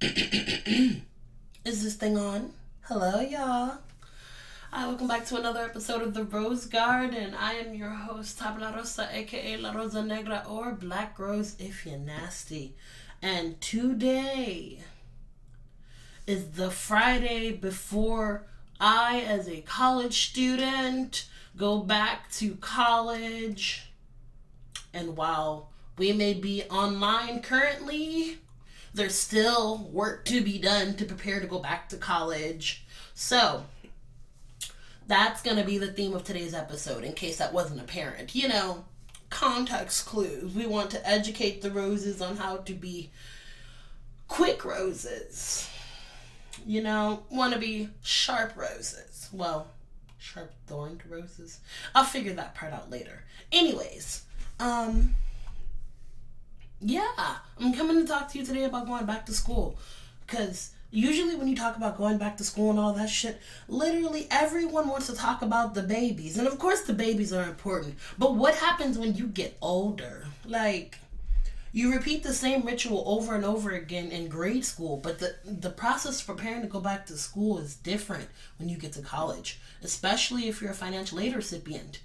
Is this thing on? Hello, y'all. Hi, welcome back to another episode of the Roze Garden. I am your host, Tabla Rosa, aka La Rosa Negra, or Black Rose if you're nasty. And today is the Friday before I, as a college student, go back to college. And while we may be online currently, there's still work to be done to prepare to go back to college. So, that's going to be the theme of today's episode, in case that wasn't apparent. Context clues. We want to educate the roses on how to be quick roses. Want to be sharp roses. Well, sharp thorned roses. I'll figure that part out later. Anyways, yeah, I'm coming to talk to you today about going back to school. Because usually when you talk about going back to school and all that shit, literally everyone wants to talk about the babies. And of course the babies are important. But what happens when you get older? Like, you repeat the same ritual over and over again in grade school, but the process of preparing to go back to school is different when you get to college, especially if you're a financial aid recipient.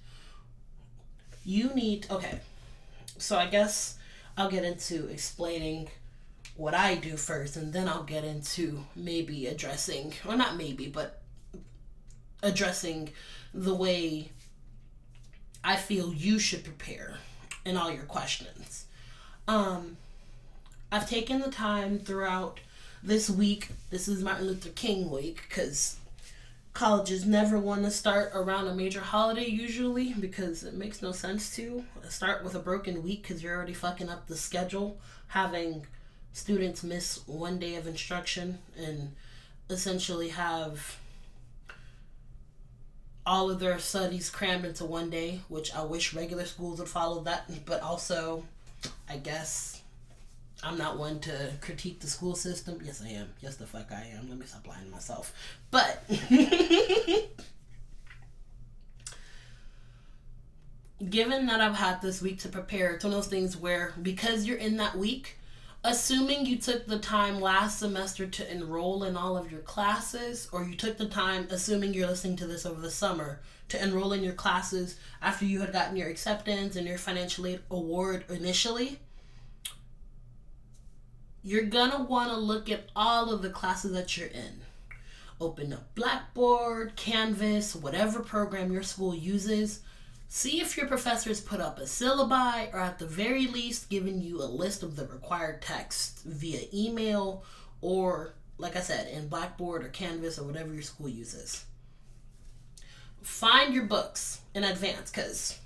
Okay, so I guess I'll get into explaining what I do first, and then I'll get into maybe addressing, or not maybe, but addressing the way I feel you should prepare in all your questions. I've taken the time throughout this week. This is Martin Luther King week, because colleges never want to start around a major holiday usually, because it makes no sense to start with a broken week, because you're already fucking up the schedule, having students miss one day of instruction and essentially have all of their studies crammed into one day, which I wish regular schools would follow that. But also, I guess I'm not one to critique the school system. Yes, I am. Yes, the fuck I am. Let me stop lying to myself. But given that I've had this week to prepare, it's one of those things where, because you're in that week, assuming you took the time last semester to enroll in all of your classes, or you took the time, assuming you're listening to this over the summer, to enroll in your classes after you had gotten your acceptance and your financial aid award initially, you're gonna want to look at all of the classes that you're in. Open up Blackboard, Canvas, whatever program your school uses. See if your professors put up a syllabi, or at the very least giving you a list of the required text via email, or, like I said, in Blackboard or Canvas or whatever your school uses. Find your books in advance, because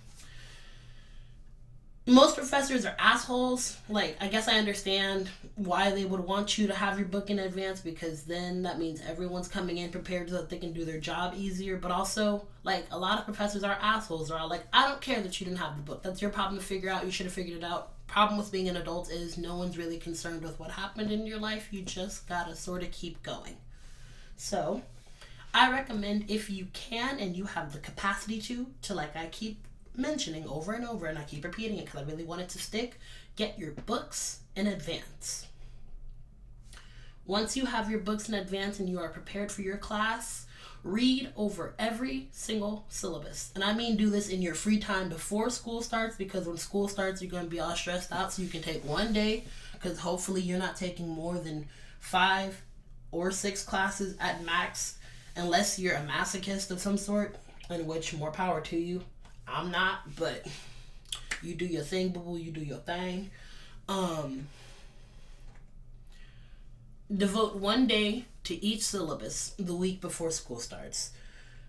most professors are assholes. Like, I guess I understand why they would want you to have your book in advance, because then that means everyone's coming in prepared so that they can do their job easier. But also, like, a lot of professors are assholes. They're all like, I don't care that you didn't have the book. That's your problem to figure out. You should have figured it out. Problem with being an adult is no one's really concerned with what happened in your life. You just gotta sort of keep going. So, I recommend, if you can and you have the capacity to, like I keep mentioning over and over, and I keep repeating it because I really want it to stick, get your books in advance. Once you have your books in advance and you are prepared for your class, read over every single syllabus. And I mean, do this in your free time before school starts, because when school starts you're going to be all stressed out, so you can take one day, because hopefully you're not taking more than 5 or 6 classes at max, unless you're a masochist of some sort, in which, more power to you. I'm not, but you do your thing, boo-boo, you do your thing. Devote one day to each syllabus the week before school starts,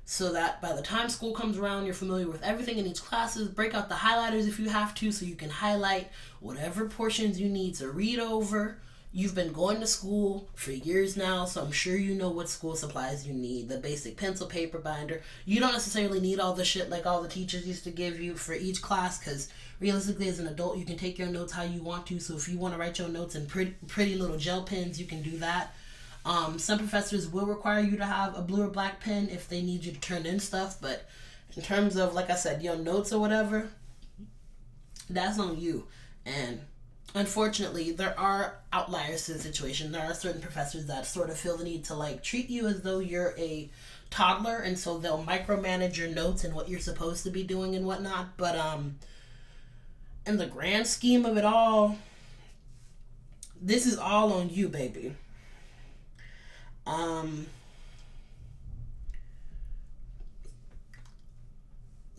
so that by the time school comes around, you're familiar with everything in each classes. Break out the highlighters if you have to, so you can highlight whatever portions you need to read over. You've been going to school for years now, so I'm sure you know what school supplies you need. The basic pencil, paper, binder. You don't necessarily need all the shit like all the teachers used to give you for each class, because realistically, as an adult, you can take your notes how you want to. So if you want to write your notes in pretty little gel pens, you can do that. Some professors will require you to have a blue or black pen if they need you to turn in stuff, but in terms of, like I said, your notes or whatever, that's on you. And unfortunately, there are outliers to the situation. There are certain professors that sort of feel the need to like treat you as though you're a toddler, and so they'll micromanage your notes and what you're supposed to be doing and whatnot. But in the grand scheme of it all, this is all on you, baby.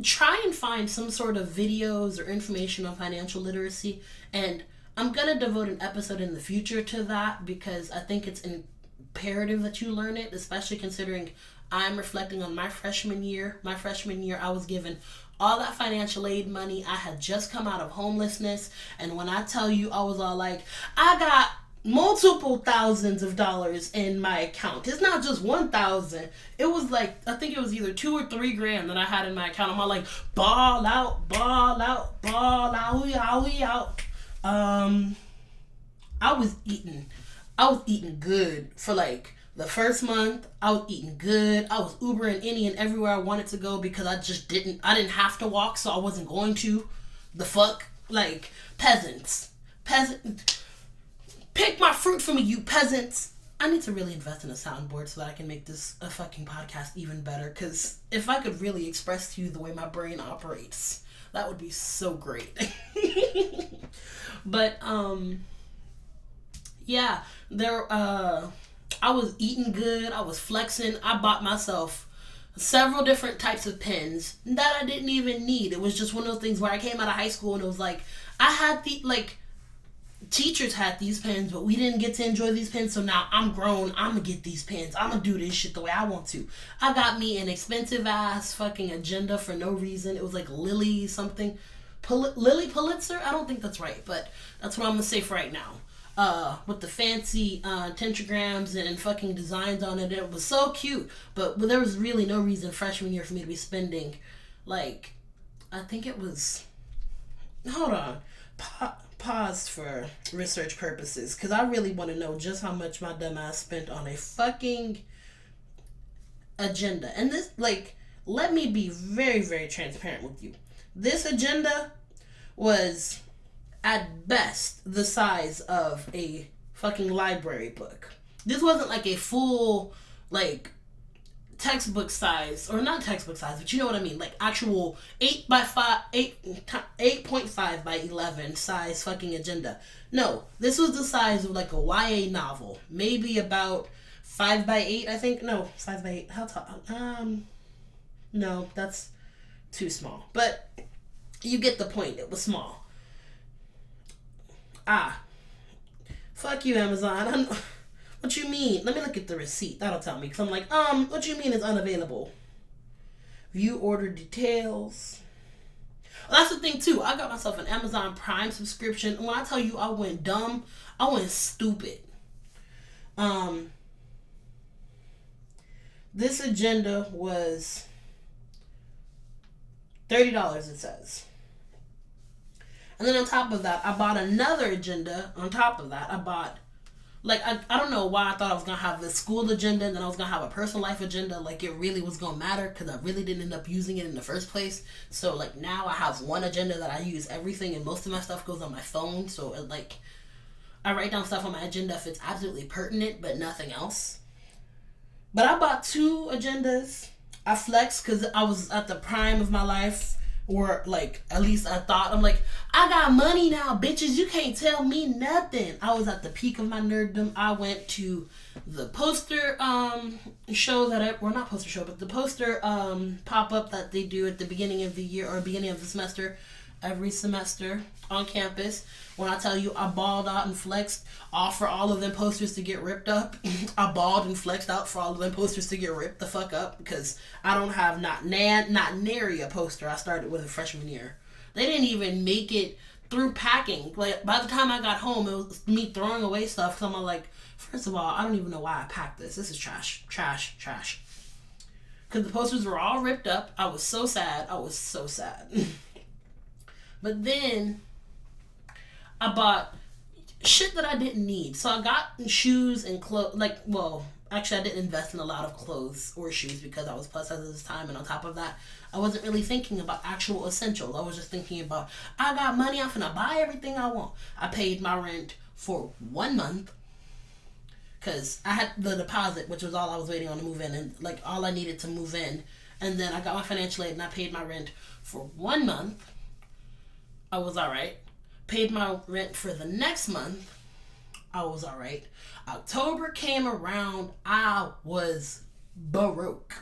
Try and find some sort of videos or information on financial literacy, and I'm gonna devote an episode in the future to that because I think it's imperative that you learn it, especially considering I'm reflecting on my freshman year. My freshman year, I was given all that financial aid money. I had just come out of homelessness, and when I tell you, I was all like, I got multiple thousands of dollars in my account. It's not just 1,000. It was like, I think it was either 2 or 3 grand that I had in my account. I'm all like, ball out, ball out, ball out, we out, we out. I was eating good for like the first month. I was eating good. I was Ubering any and everywhere I wanted to go because I didn't have to walk, so I wasn't going to. The fuck? Like, peasant. Pick my fruit for me, you peasants. I need to really invest in a soundboard so that I can make this a fucking podcast even better, because if I could really express to you the way my brain operates, that would be so great. But, yeah, I was eating good, I was flexing, I bought myself several different types of pens that I didn't even need. It was just one of those things where I came out of high school and it was like, I had teachers had these pens, but we didn't get to enjoy these pens, so now I'm grown, I'm gonna get these pens, I'm gonna do this shit the way I want to. I got me an expensive ass fucking agenda for no reason. It was like Lily something. Lily Pulitzer? I don't think that's right, but that's what I'm gonna say for right now. With the fancy tetragrams and fucking designs on it. It was so cute, but there was really no reason freshman year for me to be spending, like, I think it was, hold on, pause for research purposes, because I really want to know just how much my dumb ass spent on a fucking agenda. And this, like, let me be very, very transparent with you. This agenda was at best the size of a fucking library book. This wasn't like a full, like, textbook size, or not textbook size, but you know what I mean, like actual 8.5 by 11 size fucking agenda. No, this was the size of like a YA novel, maybe about 5 by 8, I think. No, 5 by 8. How tall? No, that's too small. But you get the point. It was small. Fuck you, Amazon. What you mean? Let me look at the receipt. That'll tell me. Because I'm like, what you mean is unavailable? View order details. Well, that's the thing, too. I got myself an Amazon Prime subscription. And when I tell you I went dumb, I went stupid. This agenda was $30, it says. And then on top of that, I bought another agenda. On top of that, I bought, like, I don't know why I thought I was going to have the school agenda and then I was going to have a personal life agenda. Like, it really was going to matter because I really didn't end up using it in the first place. So, like, now I have one agenda that I use everything, and most of my stuff goes on my phone. So, like, I write down stuff on my agenda if it's absolutely pertinent, but nothing else. But I bought 2 agendas. I flexed because I was at the prime of my life. Or, like, at least I thought. I'm like, I got money now, bitches. You can't tell me nothing. I was at the peak of my nerddom. I went to the poster show that well, not poster show, but the poster pop-up that they do at the beginning of the year or beginning of the semester, every semester on campus. When I tell you I balled out and flexed off for all of them posters to get ripped up, I balled and flexed out for all of them posters to get ripped the fuck up, because I don't have not nary a poster I started with a freshman year. They didn't even make it through packing. Like, by the time I got home, it was me throwing away stuff. So I'm like, first of all, I don't even know why I packed this. This is trash. Because the posters were all ripped up. I was so sad. But then I bought shit that I didn't need. So I got shoes and clothes. Like, well, actually, I didn't invest in a lot of clothes or shoes because I was plus size at this time, and on top of that, I wasn't really thinking about actual essentials. I was just thinking about, I got money, I'm finna buy everything I want. I paid my rent for 1 month because I had the deposit, which was all I was waiting on to move in, and like all I needed to move in. And then I got my financial aid and I paid my rent for 1 month. I was all right. Paid my rent for the next month. I was all right. October came around. I was broke.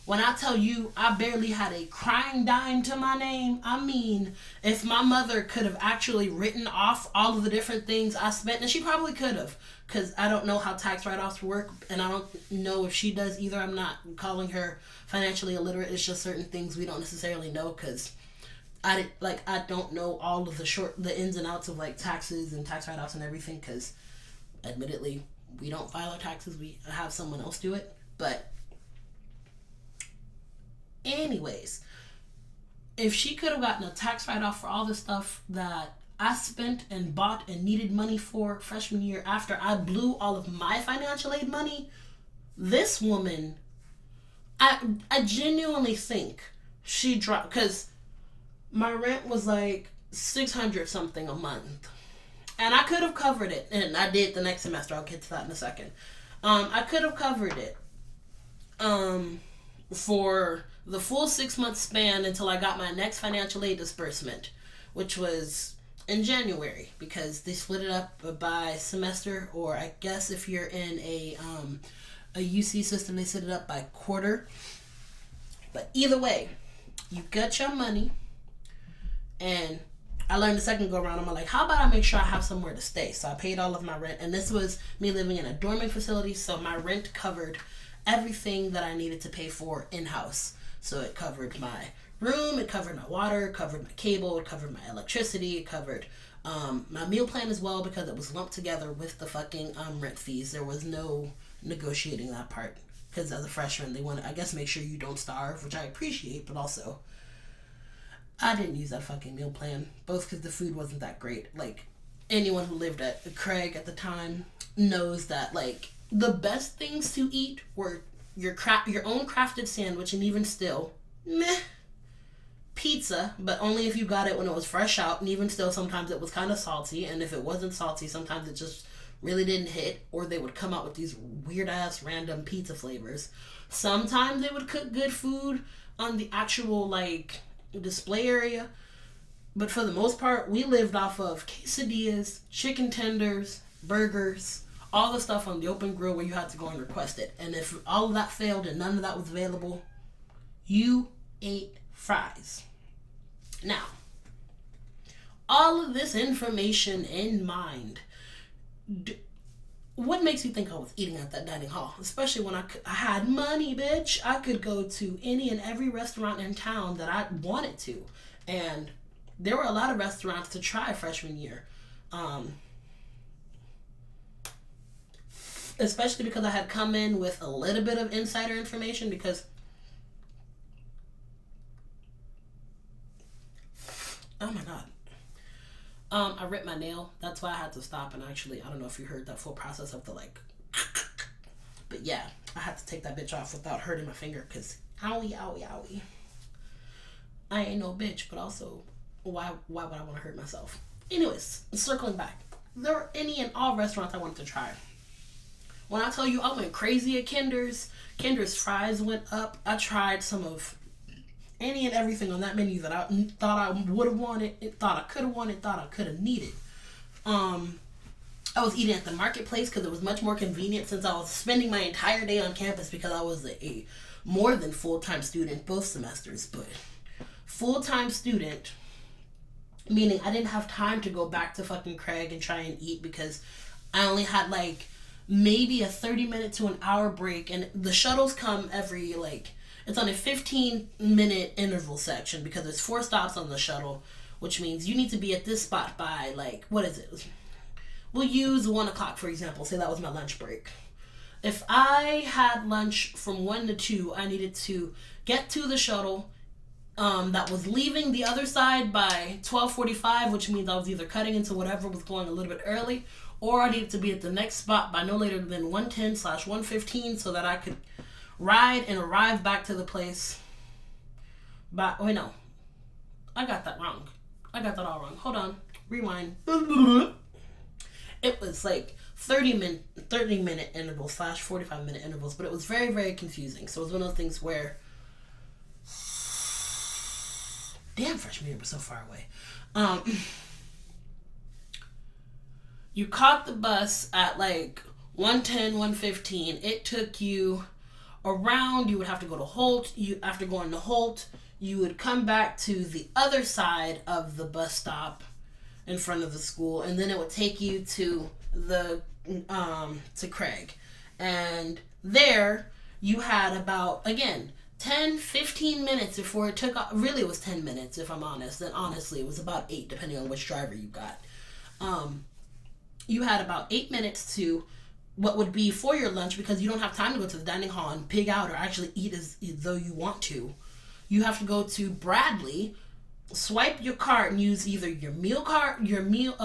When I tell you I barely had a crying dime to my name, I mean, if my mother could have actually written off all of the different things I spent, and she probably could have, because I don't know how tax write-offs work, and I don't know if she does either. I'm not calling her financially illiterate. It's just certain things we don't necessarily know, because I don't know all of the ins and outs of like taxes and tax write-offs and everything, because admittedly we don't file our taxes. We have someone else do it. But anyways, if she could have gotten a tax write-off for all the stuff that I spent and bought and needed money for freshman year after I blew all of my financial aid money, this woman, I genuinely think she dropped, because my rent was like $600 something a month. And I could have covered it, and I did the next semester. I'll get to that in a second. I could have covered it for the full 6 month span until I got my next financial aid disbursement, which was in January, because they split it up by semester, or I guess if you're in a UC system, they split it up by quarter. But either way, you got your money, and I learned the second go around, I'm like, how about I make sure I have somewhere to stay? So I paid all of my rent, and this was me living in a dorming facility, so my rent covered everything that I needed to pay for in-house. So it covered my room, it covered my water, it covered my cable, it covered my electricity, it covered my meal plan as well, because it was lumped together with the fucking rent fees. There was no negotiating that part, because as a freshman, they want to, I guess, make sure you don't starve, which I appreciate, but also I didn't use that fucking meal plan, both because the food wasn't that great. Like, anyone who lived at Craig at the time knows that, like, the best things to eat were your own crafted sandwich, and even still, meh, pizza, but only if you got it when it was fresh out, and even still, sometimes it was kind of salty, and if it wasn't salty, sometimes it just really didn't hit, or they would come out with these weird-ass random pizza flavors. Sometimes they would cook good food on the actual, like, display area, but for the most part, we lived off of quesadillas, chicken tenders, burgers, all the stuff on the open grill where you had to go and request it. And if all of that failed and none of that was available, you ate fries. Now, all of this information in mind, what makes you think I was eating at that dining hall? Especially when I had money, bitch. I could go to any and every restaurant in town that I wanted to. And there were a lot of restaurants to try freshman year. Especially because I had come in with a little bit of insider information, because oh my god. I ripped my nail. That's why I had to stop, and actually, I don't know if you heard that full process of the like, but yeah, I had to take that bitch off without hurting my finger, because owie, owie, owie. I ain't no bitch, but also, why would I want to hurt myself? Anyways, circling back, there were any and all restaurants I wanted to try. When I tell you I went crazy at Kinder's fries went up. I tried some of any and everything on that menu that I thought I would have wanted, thought I could have wanted, thought I could have needed. I was eating at the marketplace because it was much more convenient, since I was spending my entire day on campus, because I was a more than full-time student both semesters, but full-time student, meaning I didn't have time to go back to fucking Craig and try and eat, because I only had like maybe a 30-minute to an hour break, and the shuttles come every, like, it's on a 15-minute interval section, because there's 4 stops on the shuttle, which means you need to be at this spot by, like, what is it? We'll use 1 o'clock, for example. Say that was my lunch break. If I had lunch from 1 to 2, I needed to get to the shuttle that was leaving the other side by 12:45, which means I was either cutting into whatever was going a little bit early, or I needed to be at the next spot by no later than 1:10/1:15 so that I could ride and arrive back to the place by, wait, no, I got that wrong. I got that all wrong. Hold on. Rewind. It was like 30-minute intervals / 45-minute intervals, but it was very, very confusing. So it was one of those things where, damn, freshman year was so far away. You caught the bus at like 1:10/1:15. It took you around. You would have to go to Holt. After going to Holt, you would come back to the other side of the bus stop in front of the school, and then it would take you to the to Craig. And there you had about, again, 10-15 minutes before it took off. Really, it was 10 minutes if I'm honest. And honestly, it was about 8 depending on which driver you got. You had about 8 minutes to what would be for your lunch, because you don't have time to go to the dining hall and pig out or actually eat as though you want to. You have to go to Bradley, swipe your card and use either your meal card, your meal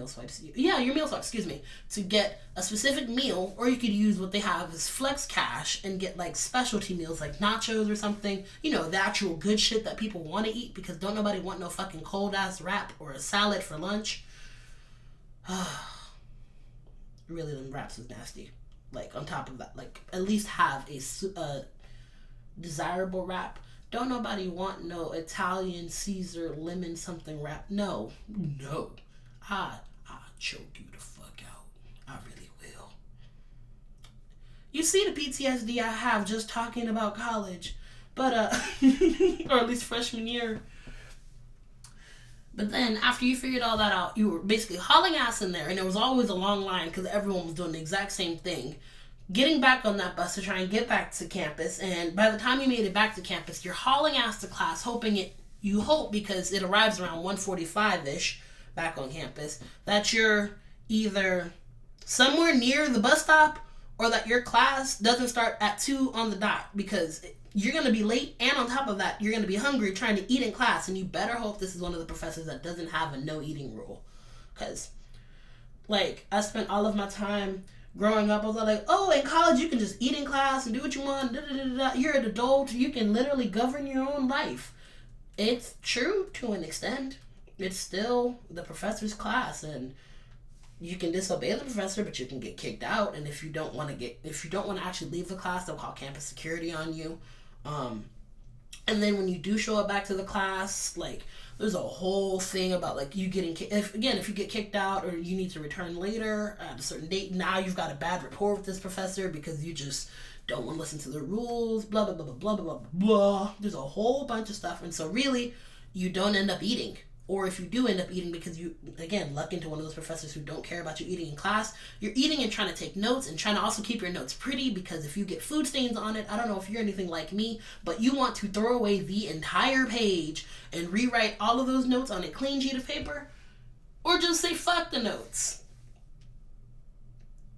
swipe, excuse me, to get a specific meal, or you could use what they have is Flex Cash and get like specialty meals like nachos or something, the actual good shit that people want to eat, because don't nobody want no fucking cold ass wrap or a salad for lunch. Really, them wraps was nasty. Like, on top of that, like, at least have a desirable wrap. Don't nobody want no Italian Caesar lemon something wrap. No. I'll choke you the fuck out. I really will. You see the PTSD I have just talking about college, but or at least freshman year. But then after you figured all that out, you were basically hauling ass in there, and there was always a long line because everyone was doing the exact same thing. Getting back on that bus to try and get back to campus, and by the time you made it back to campus, you're hauling ass to class, you hope because it arrives around 1:45-ish back on campus, that you're either somewhere near the bus stop or that your class doesn't start at 2 on the dot, because you're going to be late, and on top of that, you're going to be hungry trying to eat in class, and you better hope this is one of the professors that doesn't have a no eating rule. Because, like, I spent all of my time growing up, I was like, oh, in college you can just eat in class and do what you want, you're an adult, you can literally govern your own life. It's true to an extent. It's still the professor's class, and you can disobey the professor, but you can get kicked out. And if you don't want to actually leave the class, they'll call campus security on you. And then when you do show up back to the class, like, there's a whole thing about, like, you getting if you get kicked out or you need to return later at a certain date, now you've got a bad rapport with this professor because you just don't want to listen to the rules, blah blah blah blah blah blah blah. There's a whole bunch of stuff, and so really you don't end up eating. Or if you do end up eating because you, again, luck into one of those professors who don't care about you eating in class, you're eating and trying to take notes and trying to also keep your notes pretty, because if you get food stains on it, I don't know if you're anything like me, but you want to throw away the entire page and rewrite all of those notes on a clean sheet of paper, or just say fuck the notes.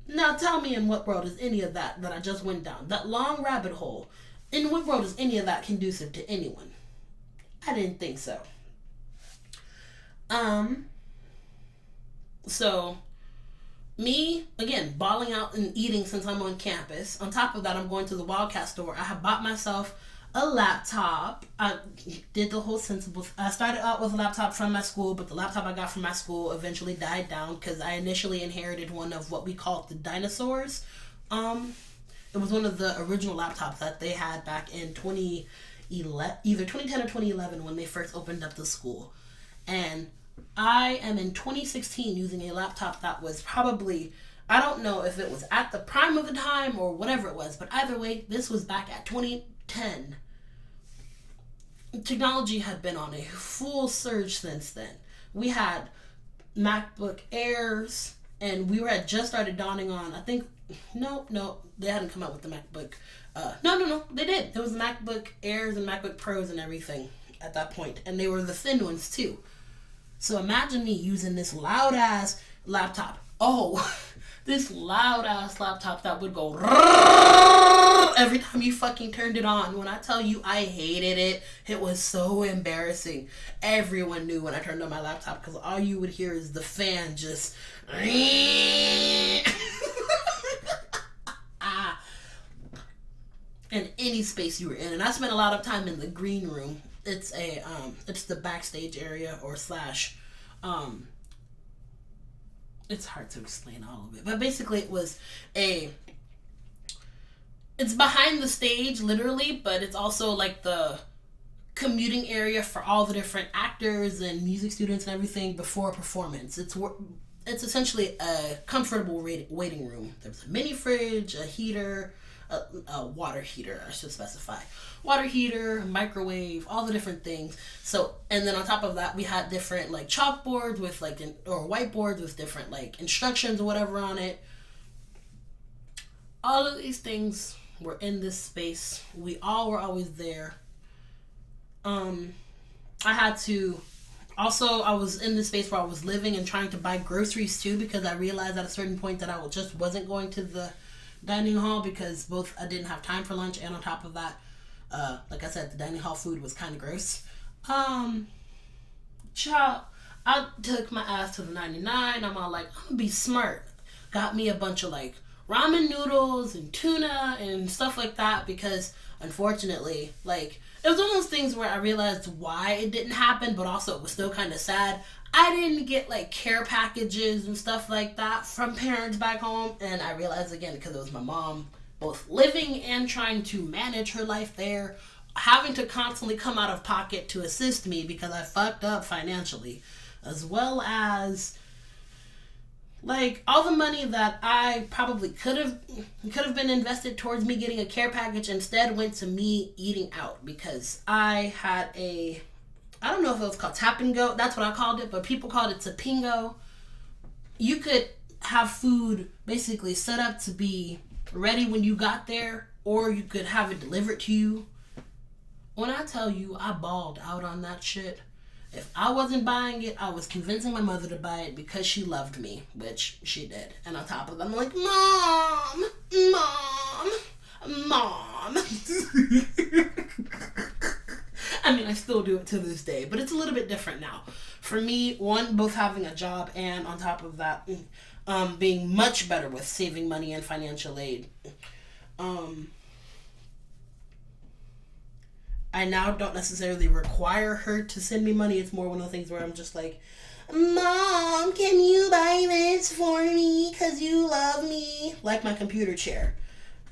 Now tell me, in what world is any of that I just went down, that long rabbit hole, in what world is any of that conducive to anyone? I didn't think so. So me, again, balling out and eating since I'm on campus. On top of that, I'm going to the Wildcat store. I have bought myself a laptop. I did the whole sensible. I started out with a laptop from my school, but the laptop I got from my school eventually died down because I initially inherited one of what we called the dinosaurs. It was one of the original laptops that they had back in 2011, either 2010 or 2011 when they first opened up the school. And I am in 2016 using a laptop that was probably, I don't know if it was at the prime of the time or whatever it was, but either way, this was back at 2010. Technology had been on a full surge since then. We had MacBook Airs, and we had just started dawning on, I think, no, they hadn't come out with the MacBook. No, they did. There was MacBook Airs and MacBook Pros and everything at that point, and they were the thin ones too. So imagine me using this loud ass laptop. Oh, This loud ass laptop that would go every time you fucking turned it on. When I tell you I hated it, it was so embarrassing. Everyone knew when I turned on my laptop because all you would hear is the fan just in any space you were in. And I spent a lot of time in the green room. It's the backstage area or slash it's hard to explain all of it, but basically it's behind the stage literally, but it's also like the commuting area for all the different actors and music students and everything before a performance. It's essentially a comfortable waiting room. There's a mini fridge, a heater, a water heater, I should specify. Water heater, microwave, all the different things. So, and then on top of that, we had different like chalkboards with like, or whiteboards with different like instructions or whatever on it. All of these things were in this space. We all were always there. I was in this space where I was living and trying to buy groceries too, because I realized at a certain point that I just wasn't going to the dining hall because both I didn't have time for lunch, and on top of that, like I said, the dining hall food was kind of gross. Child, I took my ass to the 99. I'm all like, I'm gonna be smart. Got me a bunch of like ramen noodles and tuna and stuff like that, because unfortunately, like, it was one of those things where I realized why it didn't happen, but also it was still kind of sad. I didn't get like care packages and stuff like that from parents back home, and I realized again because it was my mom both living and trying to manage her life there, having to constantly come out of pocket to assist me because I fucked up financially, as well as like all the money that I probably could have been invested towards me getting a care package instead went to me eating out, because I had I don't know if it was called tap and go, that's what I called it, but people called it tapingo. You could have food basically set up to be ready when you got there, or you could have it delivered to you. When I tell you I balled out on that shit, if I wasn't buying it, I was convincing my mother to buy it because she loved me, which she did. And on top of that, I'm like, Mom! I mean, I still do it to this day, but it's a little bit different now. For me, one, both having a job and on top of that, being much better with saving money and financial aid. I now don't necessarily require her to send me money. It's more one of the things where I'm just like, Mom, can you buy this for me because you love me? Like my computer chair.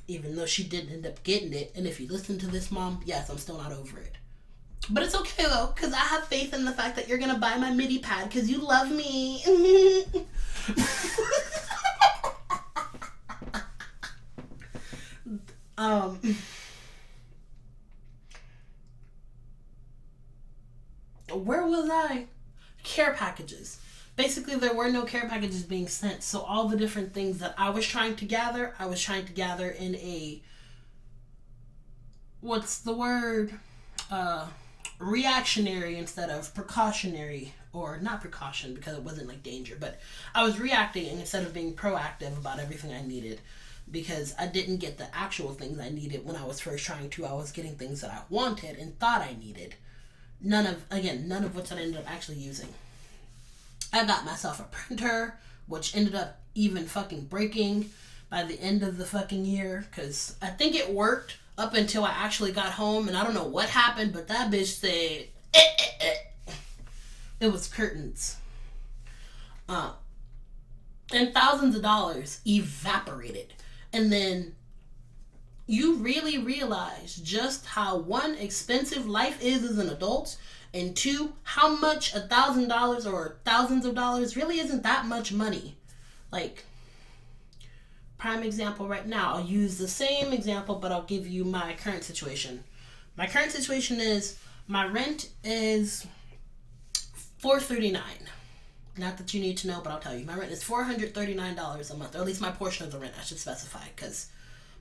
Even though she did end up getting it. And if you listen to this, Mom, yes, I'm still not over it. But it's okay though, because I have faith in the fact that you're going to buy my MIDI pad because you love me. Where was I? Care packages. Basically, there were no care packages being sent. So all the different things that I was trying to gather in a, what's the word? Reactionary instead of precautionary, or not precaution because it wasn't like danger, but I was reacting instead of being proactive about everything I needed, because I didn't get the actual things I needed when I was first trying to. I was getting things that I wanted and thought I needed. None of which I ended up actually using. I got myself a printer, which ended up even fucking breaking by the end of the fucking year, because I think it worked up until I actually got home, and I don't know what happened, but that bitch said, It was curtains. And thousands of dollars evaporated. And then you really realize just how, one, expensive life is as an adult, and two, how much $1,000 or thousands of dollars really isn't that much money. Like, prime example right now, I'll use the same example, but I'll give you my current situation. My current situation is my rent is $439. Not that you need to know, but I'll tell you. My rent is $439 a month, or at least my portion of the rent, I should specify, because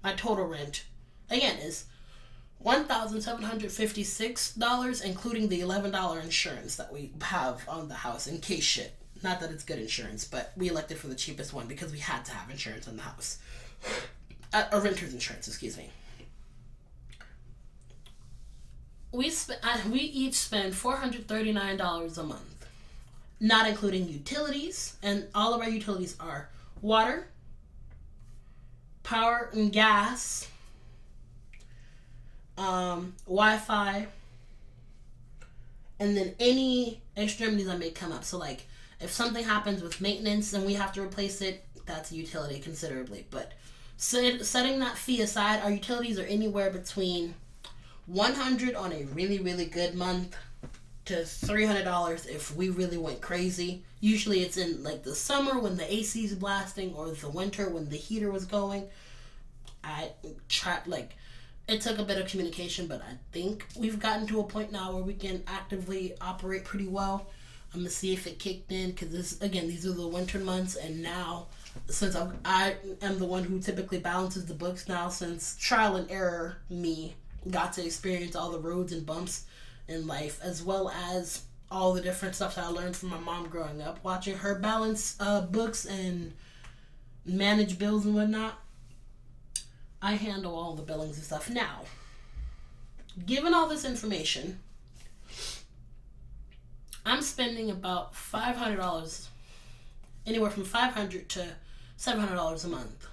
my total rent, again, is $1,756, including the $11 insurance that we have on the house in case shit. Not that it's good insurance, but we elected for the cheapest one because we had to have insurance in the house. Or renter's insurance, excuse me. We each spend $439 a month, not including utilities, and all of our utilities are water, power and gas, Wi-Fi, and then any extremities that may come up. So like if something happens with maintenance and we have to replace it, that's a utility considerably. But setting that fee aside, our utilities are anywhere between $100 on a really, really good month to $300 if we really went crazy. Usually it's in like the summer when the AC is blasting, or the winter when the heater was going. It took a bit of communication, but I think we've gotten to a point now where we can actively operate pretty well. I'm gonna see if it kicked in, because these are the winter months, and now since I am the one who typically balances the books now, since trial and error me got to experience all the roads and bumps in life, as well as all the different stuff that I learned from my mom growing up, watching her balance books and manage bills and whatnot. I handle all the billings and stuff. Now, given all this information, I'm spending about $500, anywhere from $500 to $700 a month.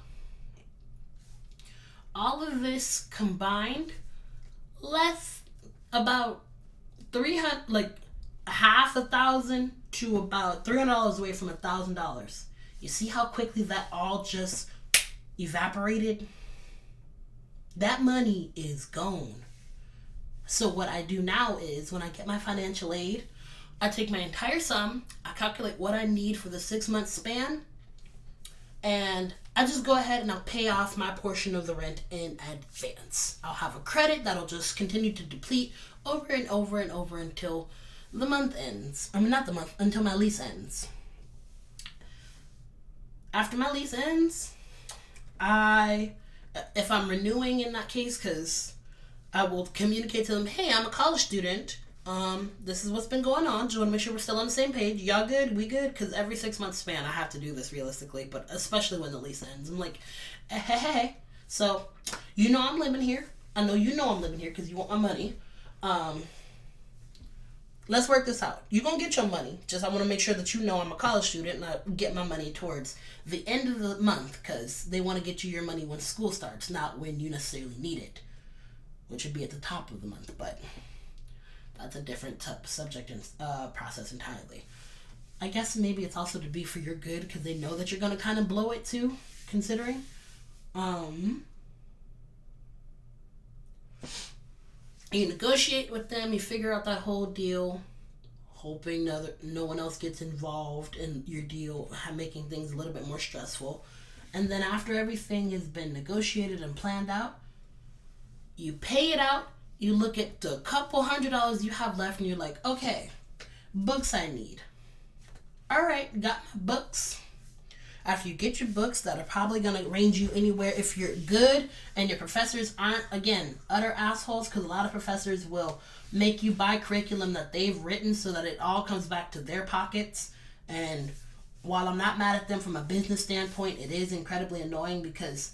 All of this combined less about half a thousand to about $300 away from $1,000. You see how quickly that all just evaporated? That money is gone. So what I do now is, when I get my financial aid, I take my entire sum, I calculate what I need for the 6-month span, and I just go ahead and I'll pay off my portion of the rent in advance. I'll have a credit that'll just continue to deplete over and over and over until the month ends. I mean, not the month, until my lease ends. After my lease ends, if I'm renewing in that case, because I will communicate to them, hey, I'm a college student. This is what's been going on. Just want to make sure we're still on the same page. Y'all good? We good? Because every 6-month span, I have to do this realistically, but especially when the lease ends. I'm like, hey. So, you know I'm living here. I know you know I'm living here because you want my money. Let's work this out. You're going to get your money. Just I want to make sure that you know I'm a college student and I get my money towards the end of the month, because they want to get you your money when school starts, not when you necessarily need it, which would be at the top of the month, but that's a different subject and process entirely. I guess maybe it's also to be for your good, because they know that you're going to kind of blow it too, considering. You negotiate with them, you figure out that whole deal, hoping no one else gets involved in your deal, making things a little bit more stressful. And then after everything has been negotiated and planned out, you pay it out. You look at the couple $100 you have left and you're like, okay, books I need. All right, got my books. After you get your books that are probably going to range you anywhere, if you're good and your professors aren't, again, utter assholes, because a lot of professors will make you buy curriculum that they've written so that it all comes back to their pockets. And while I'm not mad at them from a business standpoint, it is incredibly annoying, because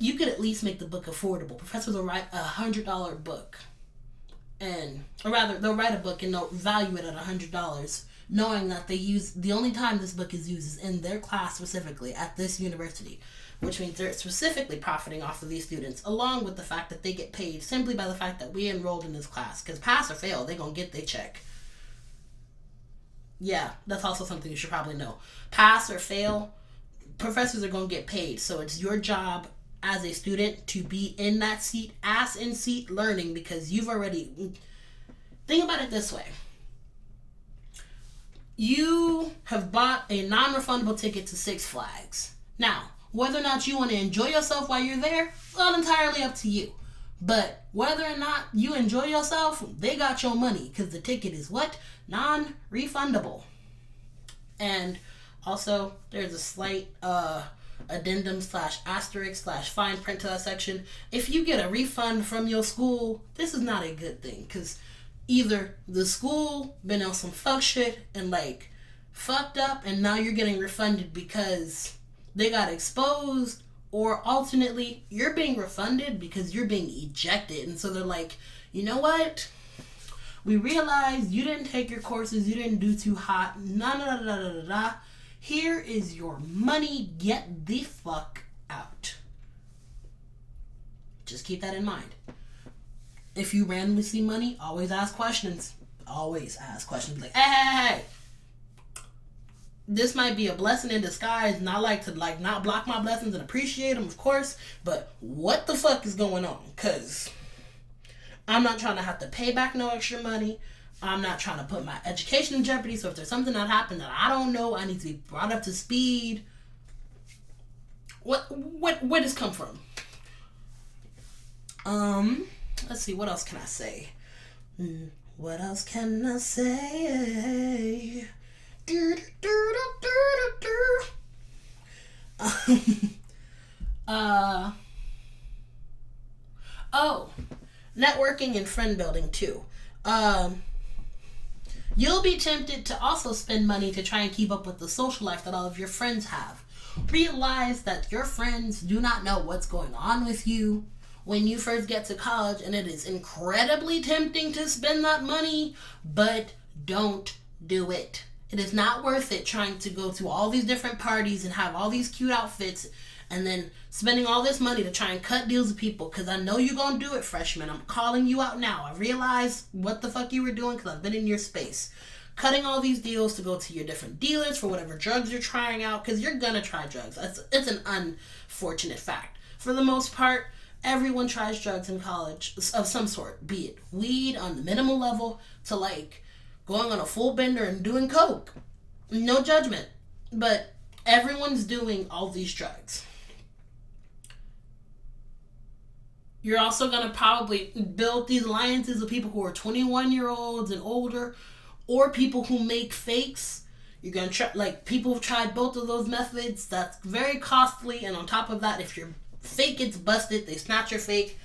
you could at least make the book affordable. Professors will write a $100 book, or rather, they'll write a book and they'll value it at $100, knowing that the only time this book is used is in their class specifically at this university, which means they're specifically profiting off of these students, along with the fact that they get paid simply by the fact that we enrolled in this class, because pass or fail, they're going to get their check. Yeah, that's also something you should probably know. Pass or fail, professors are going to get paid, so it's your job as a student to be in that seat, ass in seat, learning, because you've already... Think about it this way. You have bought a non-refundable ticket to Six Flags. Now, whether or not you want to enjoy yourself while you're there, well, entirely up to you. But whether or not you enjoy yourself, they got your money, because the ticket is what? Non-refundable. And also, there's a slight addendum / asterisk / fine print to that section. If you get a refund from your school, this is not a good thing, because either the school been on some fuck shit and fucked up, and now you're getting refunded because they got exposed, or alternately, you're being refunded because you're being ejected. And so they're like, you know what? We realized you didn't take your courses, you didn't do too hot, Here is your money, get the fuck out. Just keep that in mind. If you randomly see money, always ask questions. Always ask questions. Like, hey. This might be a blessing in disguise, and I like to not block my blessings and appreciate them, of course, but what the fuck is going on? Because I'm not trying to have to pay back no extra money. I'm not trying to put my education in jeopardy, so if there's something that happened that I don't know, I need to be brought up to speed. Where does this come from? Let's see, what else can I say? What else can I say? Networking and friend building too. You'll be tempted to also spend money to try and keep up with the social life that all of your friends have. Realize that your friends do not know what's going on with you when you first get to college, and it is incredibly tempting to spend that money, but don't do it. It is not worth it trying to go to all these different parties and have all these cute outfits and then spending all this money to try and cut deals with people, because I know you're going to do it, freshman. I'm calling you out now. I realize what the fuck you were doing because I've been in your space. Cutting all these deals to go to your different dealers for whatever drugs you're trying out, because you're going to try drugs. It's an unfortunate fact. For the most part, everyone tries drugs in college of some sort, be it weed on the minimal level to like going on a full bender and doing coke. No judgment, but everyone's doing all these drugs. You're also going to probably build these alliances with people who are 21-year-olds and older, or people who make fakes. You're going to try, like, people have tried both of those methods. That's very costly. And on top of that, if your fake gets busted, they snatch your fake.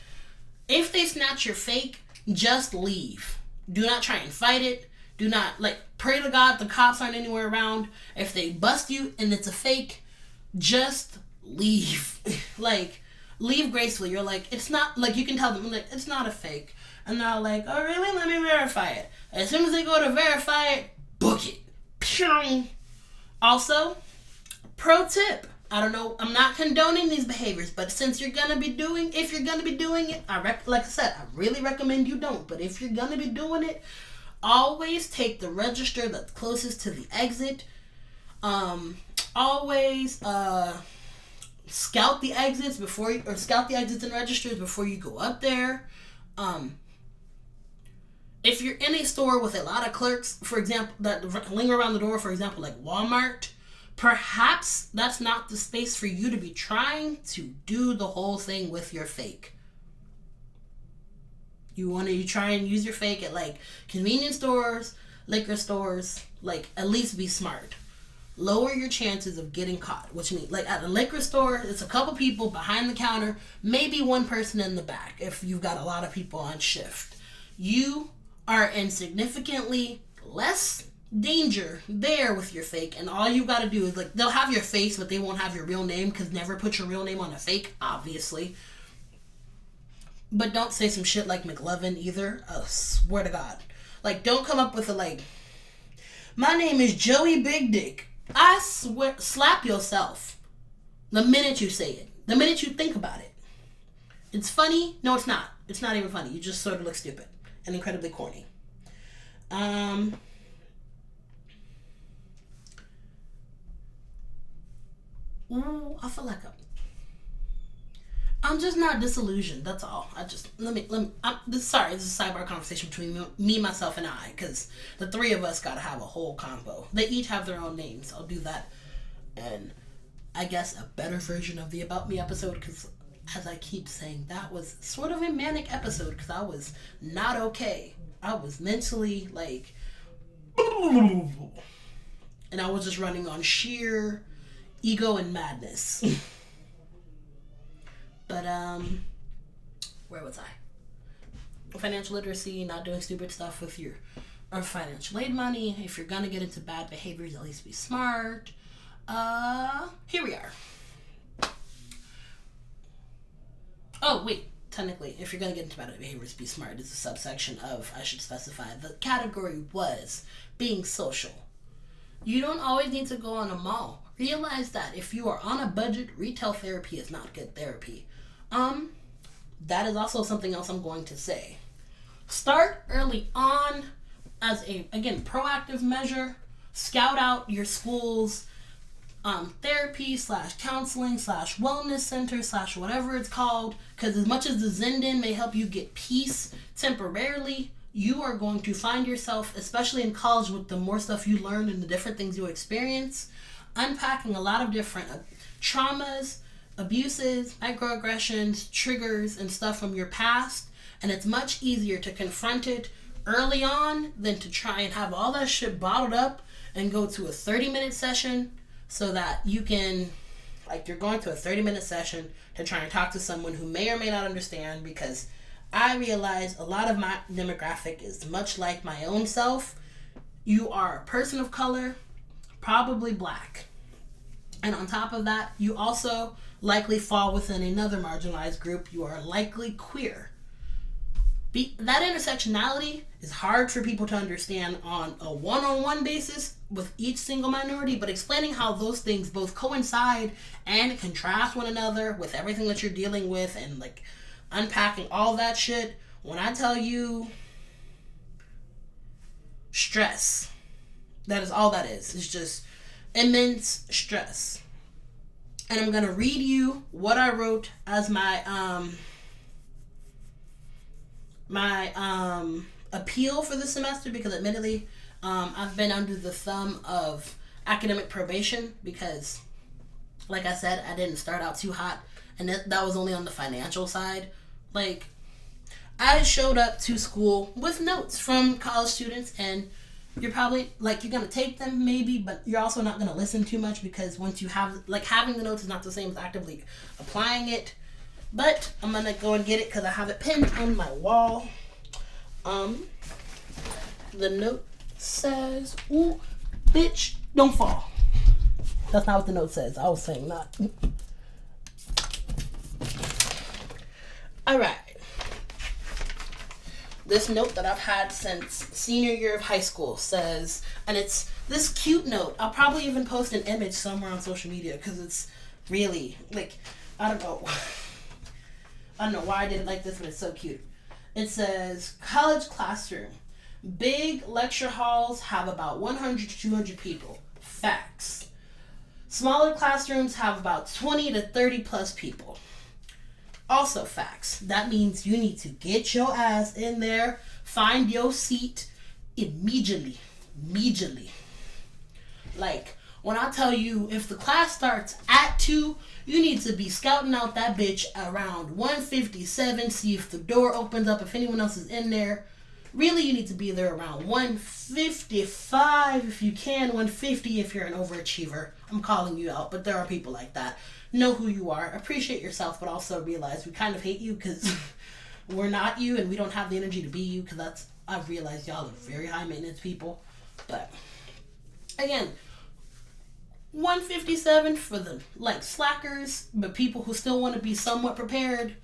If they snatch your fake, just leave. Do not try and fight it. Do not, pray to God the cops aren't anywhere around. If they bust you and it's a fake, just leave. Leave gracefully. You're like, it's not, you can tell them, it's not a fake. And they're like, oh, really? Let me verify it. As soon as they go to verify it, book it. Pew! Also, pro tip. I don't know, I'm not condoning these behaviors, but since if you're going to be doing it, like I said, I really recommend you don't. But if you're going to be doing it, always take the register that's closest to the exit. Always, scout the exits and registers before you go up there. If you're in a store with a lot of clerks, for example, that linger around the door, for example, like Walmart, perhaps that's not the space for you to be trying to do the whole thing with your fake. You try and use your fake at convenience stores, liquor stores, at least be smart. Lower your chances of getting caught, which means at a liquor store, it's a couple people behind the counter, maybe one person in the back if you've got a lot of people on shift. You are in significantly less danger there with your fake, and all you gotta do is they'll have your face, but they won't have your real name, because never put your real name on a fake, obviously. But don't say some shit like McLovin either. I swear to God. Don't come up with my name is Joey Big Dick. I swear, slap yourself the minute you say it. The minute you think about it. It's funny? No, it's not. It's not even funny. You just sort of look stupid and incredibly corny. I feel like I'm just not disillusioned. That's all. This is a sidebar conversation between me, myself, and I, because the three of us gotta have a whole combo. They each have their own names. I'll do that, and I guess a better version of the About Me episode, because as I keep saying, that was sort of a manic episode, because I was not okay. I was mentally and I was just running on sheer ego and madness. But, where was I? Financial literacy, not doing stupid stuff with your or financial aid money. If you're gonna get into bad behaviors, at least be smart. Here we are. Oh, wait. Technically, if you're going to get into bad behaviors, be smart is a subsection of, I should specify, the category was being social. You don't always need to go on a mall. Realize that if you are on a budget, retail therapy is not good therapy. That is also something else I'm going to say. Start early on as a, again, proactive measure. Scout out your school's therapy / counseling / wellness center / whatever it's called, because as much as the Zendan may help you get peace temporarily, you are going to find yourself, especially in college with the more stuff you learn and the different things you experience, unpacking a lot of different traumas, abuses, microaggressions, triggers, and stuff from your past, and it's much easier to confront it early on than to try and have all that shit bottled up and go to a 30-minute session so that you can, like, you're going to a 30-minute session to try and talk to someone who may or may not understand, because I realize a lot of my demographic is much like my own self. You are a person of color, probably black. And on top of that, you also likely fall within another marginalized group. You are likely queer. That intersectionality is hard for people to understand on a one-on-one basis with each single minority, but explaining how those things both coincide and contrast one another with everything that you're dealing with, and like unpacking all that shit. When I tell you stress, that is all that is. It's just immense stress. And I'm gonna read you what I wrote as my appeal for the semester, because admittedly I've been under the thumb of academic probation because, like I said, I didn't start out too hot, and that was only on the financial side. Like, I showed up to school with notes from college students, and you're probably, like, you're going to take them maybe, but you're also not going to listen too much, because once you have, like, having the notes is not the same as actively applying it. But I'm going to go and get it because I have it pinned on my wall. The note says, ooh, bitch, don't fall. That's not what the note says. I was saying not. Alright. This note that I've had since senior year of high school says, and it's this cute note. I'll probably even post an image somewhere on social media because it's really, like, I don't know why I did it like this, but it's so cute. It says, college classroom. Big lecture halls have about 100 to 200 people. Facts. Smaller classrooms have about 20 to 30 plus people. Also facts. That means you need to get your ass in there, find your seat immediately. Like, when I tell you, if the class starts at 2, you need to be scouting out that bitch around 1:57, see if the door opens up, if anyone else is in there. Really, you need to be there around 1:55 if you can, 1:50 if you're an overachiever. I'm calling you out, but there are people like that. Know who you are, appreciate yourself, but also realize we kind of hate you because we're not you and we don't have the energy to be you, because I've realized y'all are very high maintenance people. But again, 1:57 for the slackers, but people who still want to be somewhat prepared.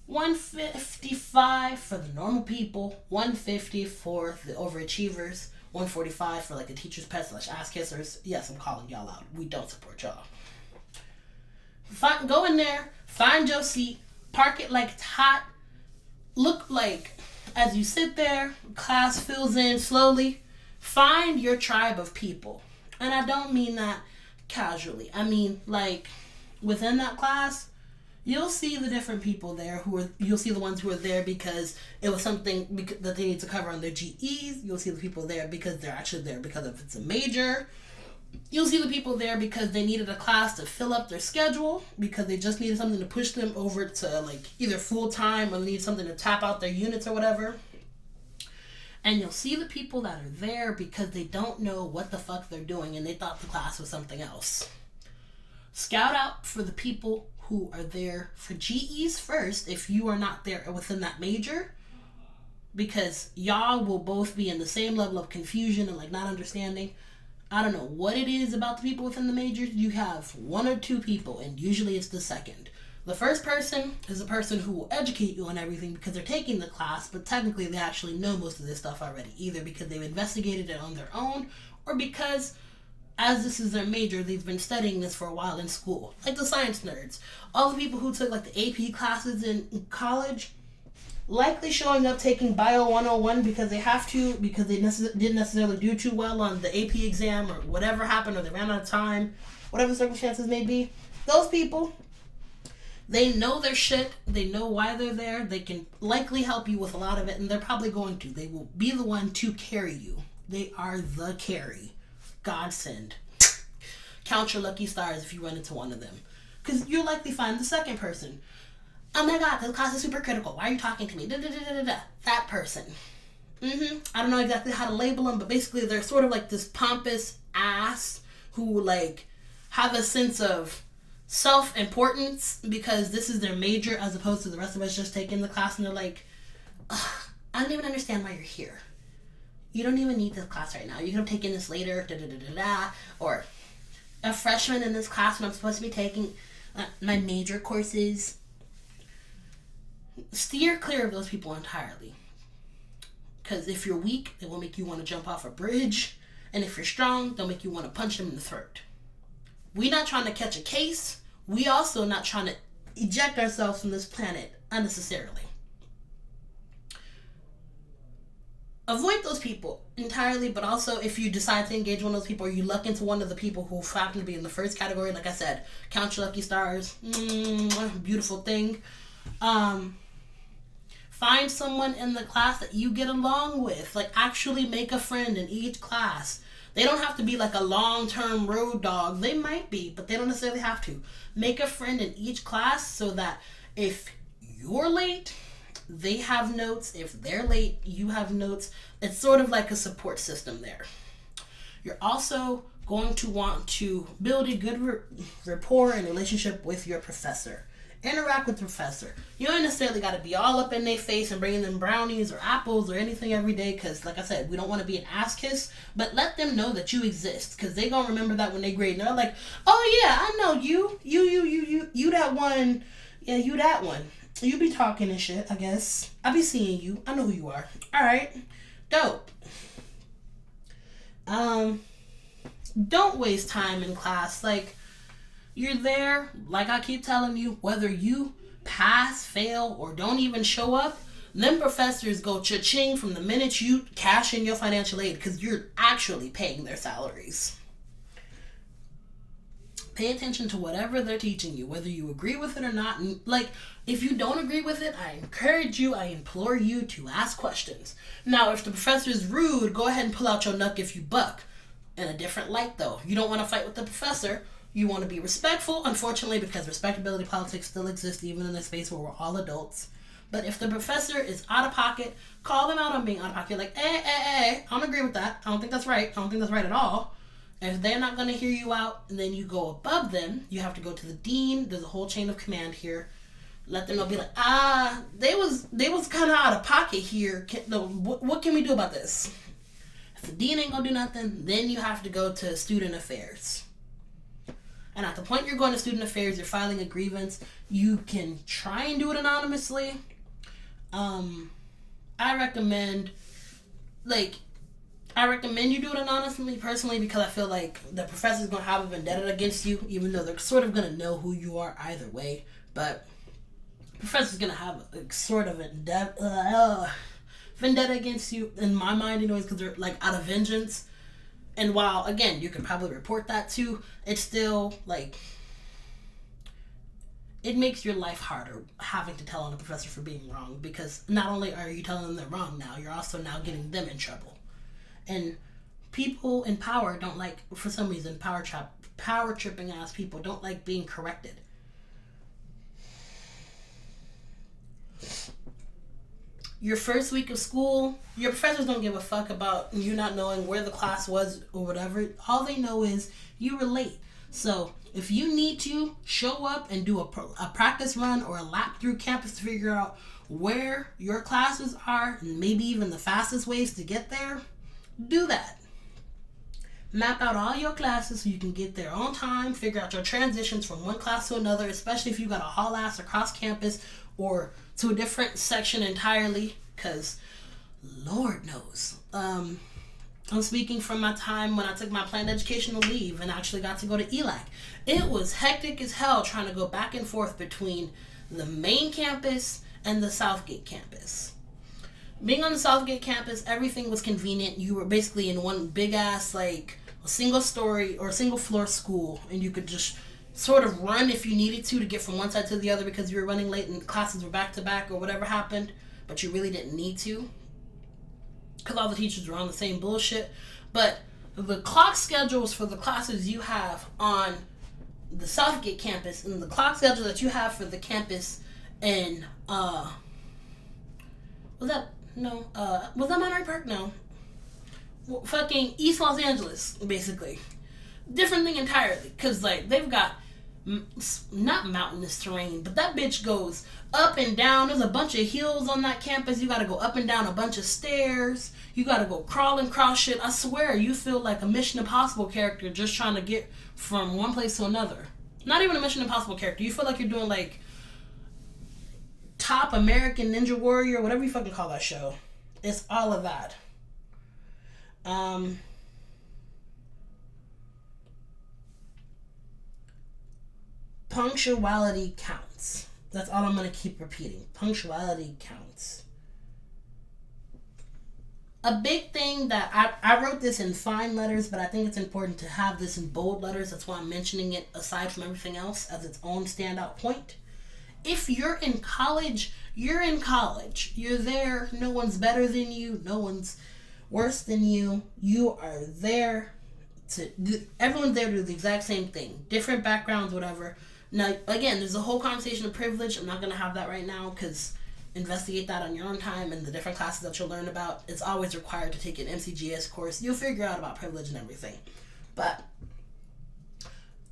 1:55 for the normal people. 1:50 for the overachievers. 1:45 for the teacher's pet / ass kissers. Yes, I'm calling y'all out. We don't support y'all. Go in there, find your seat, park it like it's hot. Look like as you sit there, class fills in slowly. Find your tribe of people. And I don't mean that casually. I mean, within that class, you'll see the different people there you'll see the ones who are there because it was something that they need to cover on their GEs. You'll see the people there because they're actually there because if it's a major. You'll see the people there because they needed a class to fill up their schedule, because they just needed something to push them over to either full-time or need something to tap out their units or whatever. And you'll see the people that are there because they don't know what the fuck they're doing and they thought the class was something else. Scout out for the people who are there for GEs first if you are not there within that major. because y'all will both be in the same level of confusion and like not understanding. I don't know what it is about the people within the majors. You have one or two people, and usually it's the second. The first person is the person who will educate you on everything because they're taking the class, but technically they actually know most of this stuff already, either because they've investigated it on their own or because, as this is their major, they've been studying this for a while in school. Like the science nerds. All the people who took like the AP classes in college, likely showing up taking Bio 101 because they have to, because they didn't necessarily do too well on the AP exam or whatever happened, or they ran out of time, whatever the circumstances may be. Those people, they know their shit, they know why they're there, they can likely help you with a lot of it, and they're probably going to. They will be the one to carry you. They are the carry. Godsend. Count your lucky stars if you run into one of them. Because you'll likely find the second person. Oh my god, this class is super critical. Why are you talking to me? That person. I don't know exactly how to label them, but basically they're sort of like this pompous ass who like have a sense of self-importance because this is their major as opposed to the rest of us just taking the class, and they're like, I don't even understand why you're here. You don't even need this class right now. You could have taken this later, or a freshman in this class when I'm supposed to be taking my major courses. Steer clear of those people entirely. Because if you're weak, they will make you want to jump off a bridge. And if you're strong, they'll make you want to punch them in the throat. We're not trying to catch a case. We also not trying to eject ourselves from this planet unnecessarily. Avoid those people entirely, but also if you decide to engage one of those people or you luck into one of the people who happen to be in the first category, like I said, count your lucky stars. Beautiful thing. Find someone in the class that you get along with. Like, actually make a friend in each class. They don't have to be like a long-term road dog. They might be, but they don't necessarily have to. Make a friend in each class so that if you're late, they have notes. If they're late, you have notes. It's sort of like a support system there. You're also going to want to build a good rapport and relationship with your professor. Interact with the professor. You don't necessarily got to be all up in their face and bringing them brownies or apples or anything every day because, like I said, we don't want to be an ass kiss, but let them know that you exist because they going to remember that when they grade. And they're like, oh yeah, I know you that one. Yeah, you that one. You be talking and shit, I guess. I be seeing you. I know who you are. All right. Dope. Don't waste time in class. Like, you're there, like I keep telling you, whether you pass, fail, or don't even show up, them professors go cha-ching from the minute you cash in your financial aid because you're actually paying their salaries. Pay attention to whatever they're teaching you, whether you agree with it or not. And like, if you don't agree with it, I encourage you, I implore you to ask questions. Now, if the professor is rude, go ahead and pull out your knuck if you buck. In a different light, though. You don't want to fight with the professor. You want to be respectful, unfortunately, because respectability politics still exists even in a space where we're all adults. But if the professor is out of pocket, call them out on being out of pocket. Like, I don't agree with that. I don't think that's right. I don't think that's right at all. And if they're not going to hear you out, and then you go above them, you have to go to the dean. There's a whole chain of command here. Let them know, be like, they was kind of out of pocket here. What can we do about this? If the dean ain't going to do nothing, then you have to go to student affairs. And at the point you're going to student affairs, you're filing a grievance, you can try and do it anonymously. I recommend you do it anonymously personally because I feel like the professor's going to have a vendetta against you, even though they're sort of going to know who you are either way. But the professor's going to have a sort of vendetta against you, in my mind anyways, because they're like out of vengeance. And while, again, you can probably report that too, it's still, like, it makes your life harder having to tell on a professor for being wrong, because not only are you telling them they're wrong now, you're also now getting them in trouble. And people in power don't like, for some reason, power tripping ass people don't like being corrected. Your first week of school, your professors don't give a fuck about you not knowing where the class was or whatever. All they know is you were late. So if you need to show up and do a practice run or a lap through campus to figure out where your classes are and maybe even the fastest ways to get there, do that. Map out all your classes so you can get there on time, figure out your transitions from one class to another, especially if you got to haul ass across campus or to a different section entirely, because Lord knows. I'm speaking from my time when I took my planned educational leave and actually got to go to ELAC. It was hectic as hell trying to go back and forth between the main campus and the Southgate campus. Being on the Southgate campus, everything was convenient. You were basically in one big ass, like, a single story or a single floor school, and you could just sort of run if you needed to get from one side to the other because you were running late and classes were back to back or whatever happened, but you really didn't need to because all the teachers were on the same bullshit. But the clock schedules for the classes you have on the Southgate campus and the clock schedule that you have for the campus in was that Monterey Park? No. Fucking East Los Angeles, basically. Different thing entirely, because, like, they've got not mountainous terrain, but that bitch goes up and down. There's a bunch of hills on that campus. You gotta go up and down a bunch of stairs. You gotta go crawl and cross shit. I swear, you feel like a Mission Impossible character just trying to get from one place to another. Not even a Mission Impossible character. You feel like you're doing, like, Top American Ninja Warrior, whatever you fucking call that show. It's all of that. Punctuality counts. That's all I'm going to keep repeating. Punctuality counts. A big thing that I wrote this in fine letters, but I think it's important to have this in bold letters. That's why I'm mentioning it aside from everything else as its own standout point. If you're in college, you're in college. You're there. No one's better than you. No one's worse than you. You are there to do, everyone's there to do the exact same thing. Different backgrounds, whatever. Now, again, there's a whole conversation of privilege. I'm not going to have that right now because investigate that on your own time and the different classes that you'll learn about. It's always required to take an MCGS course. You'll figure out about privilege and everything. But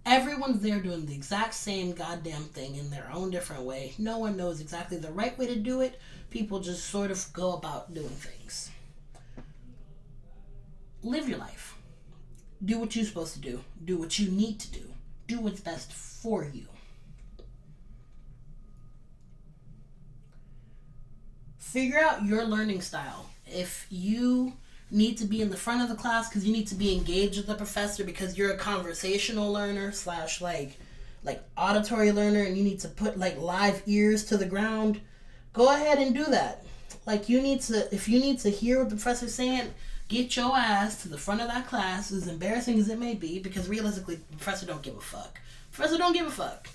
everyone's there doing the exact same goddamn thing in their own different way. No one knows exactly the right way to do it. People just sort of go about doing things. Live your life. Do what you're supposed to do. Do what you need to do. Do what's best for you. Figure out your learning style. If you need to be in the front of the class because you need to be engaged with the professor because you're a conversational learner / like auditory learner and you need to put like live ears to the ground, go ahead and do that. Like if you need to hear what the professor's saying, get your ass to the front of that class, as embarrassing as it may be, because realistically, the professor don't give a fuck. Professor don't give a fuck.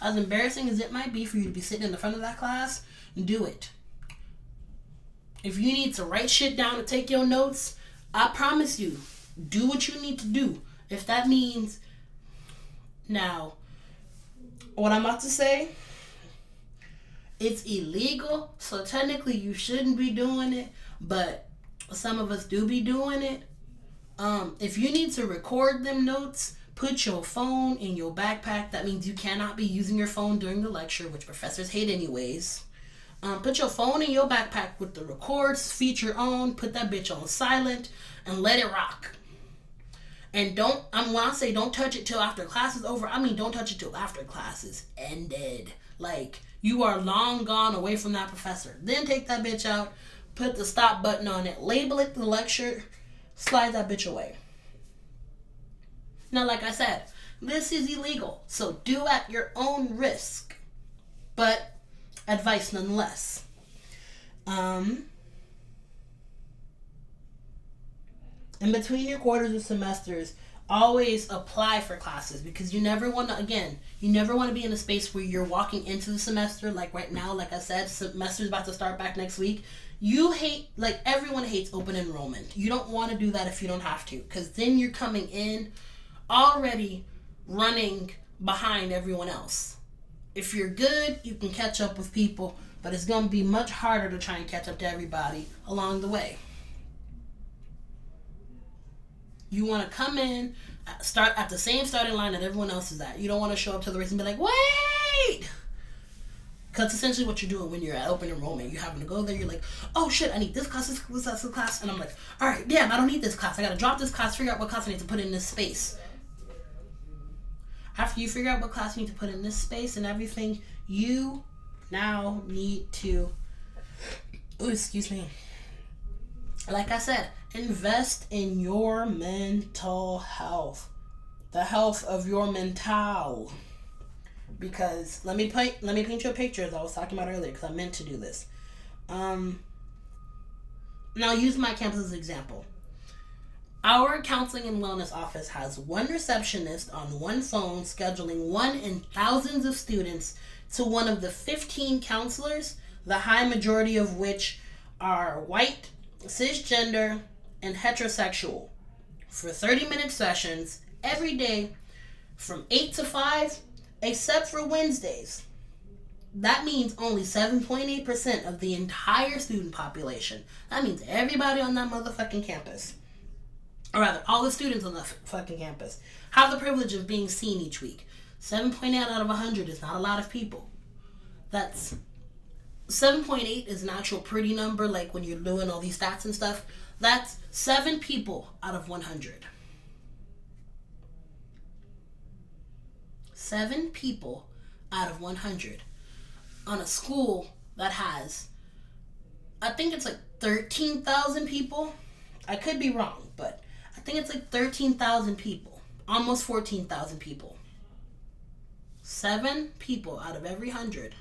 As embarrassing as it might be for you to be sitting in the front of that class, do it. If you need to write shit down to take your notes, I promise you, do what you need to do. If that means... Now, what I'm about to say, it's illegal, so technically you shouldn't be doing it, but some of us do be doing it. If you need to record them notes, put your phone in your backpack. That means you cannot be using your phone during the lecture, which professors hate anyways. Put your phone in your backpack with the records feature on. Put that bitch on silent and let it rock. And when I say don't touch it till after class is over, I mean don't touch it till after class is ended. Like, you are long gone away from that professor. Then take that bitch out, put the stop button on it, label it the lecture, slide that bitch away. Now, like I said, this is illegal, so do at your own risk. But advice nonetheless. In between your quarters or semesters, always apply for classes, because you never want to be in a space where you're walking into the semester, like right now, like I said, semester's about to start back next week. Everyone hates open enrollment. You don't want to do that if you don't have to, because then you're coming in already running behind everyone else. If you're good, you can catch up with people, but it's going to be much harder to try and catch up to everybody along the way. You want to come in start at the same starting line that everyone else is at. You don't want to show up to the race and be like, wait! Because essentially what you're doing when you're at open enrollment, you're having to go there, you're like, oh shit, I need this class, this class. And I'm like, all right, damn, I don't need this class. I got to drop this class, figure out what class I need to put in this space. After you figure out what class you need to put in this space and everything, you now need to, like I said, invest in your mental health. The health of your mental. Because let me paint you a picture, as I was talking about earlier, because I meant to do this. Now use my campus as an example. Our counseling and wellness office has one receptionist on one phone scheduling one in thousands of students to one of the 15 counselors, the high majority of which are white, cisgender, and heterosexual, for 30-minute sessions every day from 8 to 5, except for Wednesdays. That means only 7.8% of the entire student population. That means everybody on that motherfucking campus, or rather, all the students on the fucking campus, have the privilege of being seen each week. 7.8 out of 100 is not a lot of people. That's 7.8 is an actual pretty number, like when you're doing all these stats and stuff. That's 7 people out of 100. 7 people out of 100 on a school that has, I think it's like 13,000 people. I could be wrong, but I think it's like 13,000 people, almost 14,000 people. 7 people out of every 100,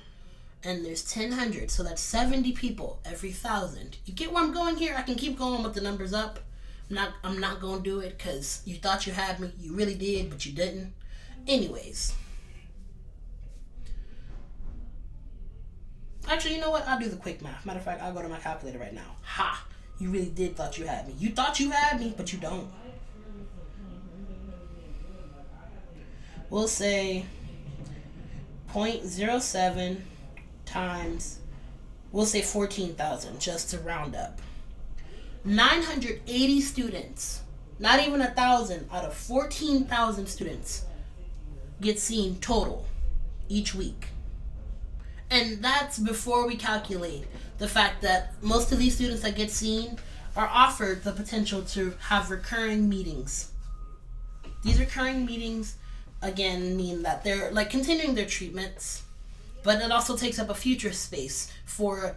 and there's 1,000, so that's 70 people every 1,000. You get where I'm going here? I can keep going with the numbers up. I'm not gonna do it because you thought you had me. You really did, but you didn't. Anyways. Actually, you know what? I'll do the quick math. Matter of fact, I'll go to my calculator right now. Ha! You really did thought you had me. You thought you had me, but you don't. We'll say 0.07 times, we'll say 14,000, just to round up. 980 students, not even 1,000 out of 14,000 students get seen total each week. And that's before we calculate the fact that most of these students that get seen are offered the potential to have recurring meetings. These recurring meetings, again, mean that they're like continuing their treatments, but it also takes up a future space for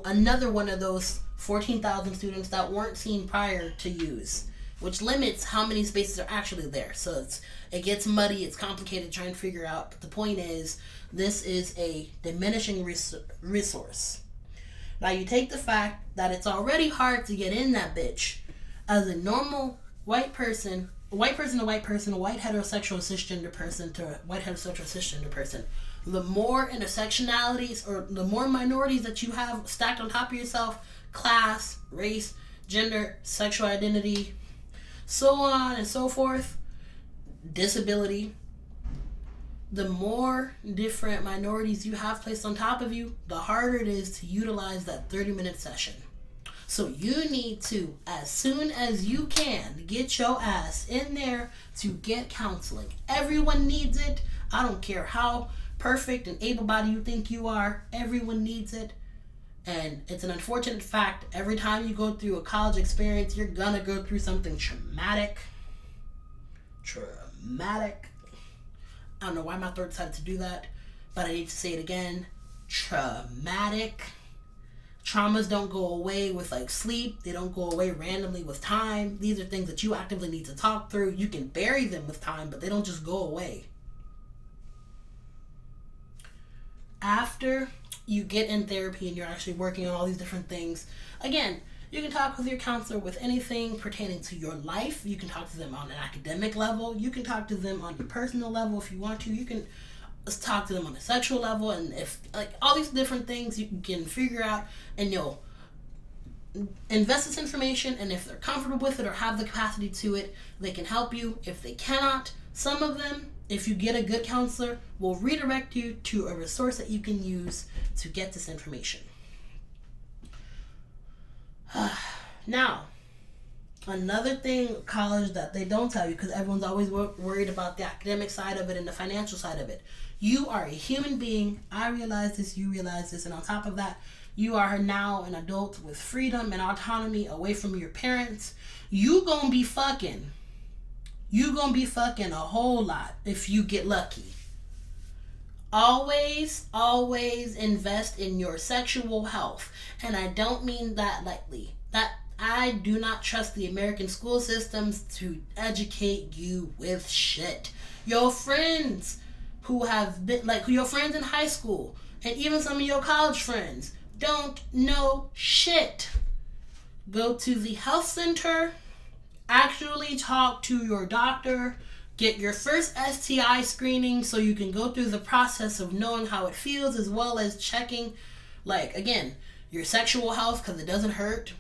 another one of those 14,000 students that weren't seen prior to use, which limits how many spaces are actually there. So it gets muddy, it's complicated trying to figure out, but the point is, this is a diminishing resource. Now you take the fact that it's already hard to get in that bitch as a normal white person, a white heterosexual cisgender person to a white heterosexual cisgender person. The more intersectionalities or the more minorities that you have stacked on top of yourself, class, race, gender, sexual identity, so on and so forth, disability, the more different minorities you have placed on top of you, the harder it is to utilize that 30-minute session. So you need to, as soon as you can, get your ass in there to get counseling. Everyone needs it. I don't care how perfect and able-bodied you think you are. Everyone needs it. And it's an unfortunate fact. Every time you go through a college experience, you're gonna go through something traumatic. I don't know why my throat decided to do that, but I need to say it again. Traumatic. Traumas don't go away with like sleep. They don't go away randomly with time. These are things that you actively need to talk through. You can bury them with time, but they don't just go away. After you get in therapy and you're actually working on all these different things, again, you can talk with your counselor with anything pertaining to your life. You can talk to them on an academic level. You can talk to them on your personal level if you want to. You can talk to them on a sexual level, and if like all these different things you can figure out, and you'll invest this information, and if they're comfortable with it or have the capacity to it, they can help you. If they cannot, some of them, if you get a good counselor, will redirect you to a resource that you can use to get this information. Now, Another thing, college, that they don't tell you, because everyone's always worried about the academic side of it and the financial side of it. You are a human being. I realize this, you realize this, and on top of that, you are now an adult with freedom and autonomy away from your parents. You gonna be fucking. You gonna be fucking a whole lot if you get lucky. Always invest in your sexual health. And I don't mean that lightly. That I do not trust the American school systems to educate you with shit. Your friends who have been, like, your friends in high school, and even some of your college friends, don't know shit. Go to the health center, actually talk to your doctor, get your first STI screening so you can go through the process of knowing how it feels, as well as checking, like, again, your sexual health, because it doesn't hurt.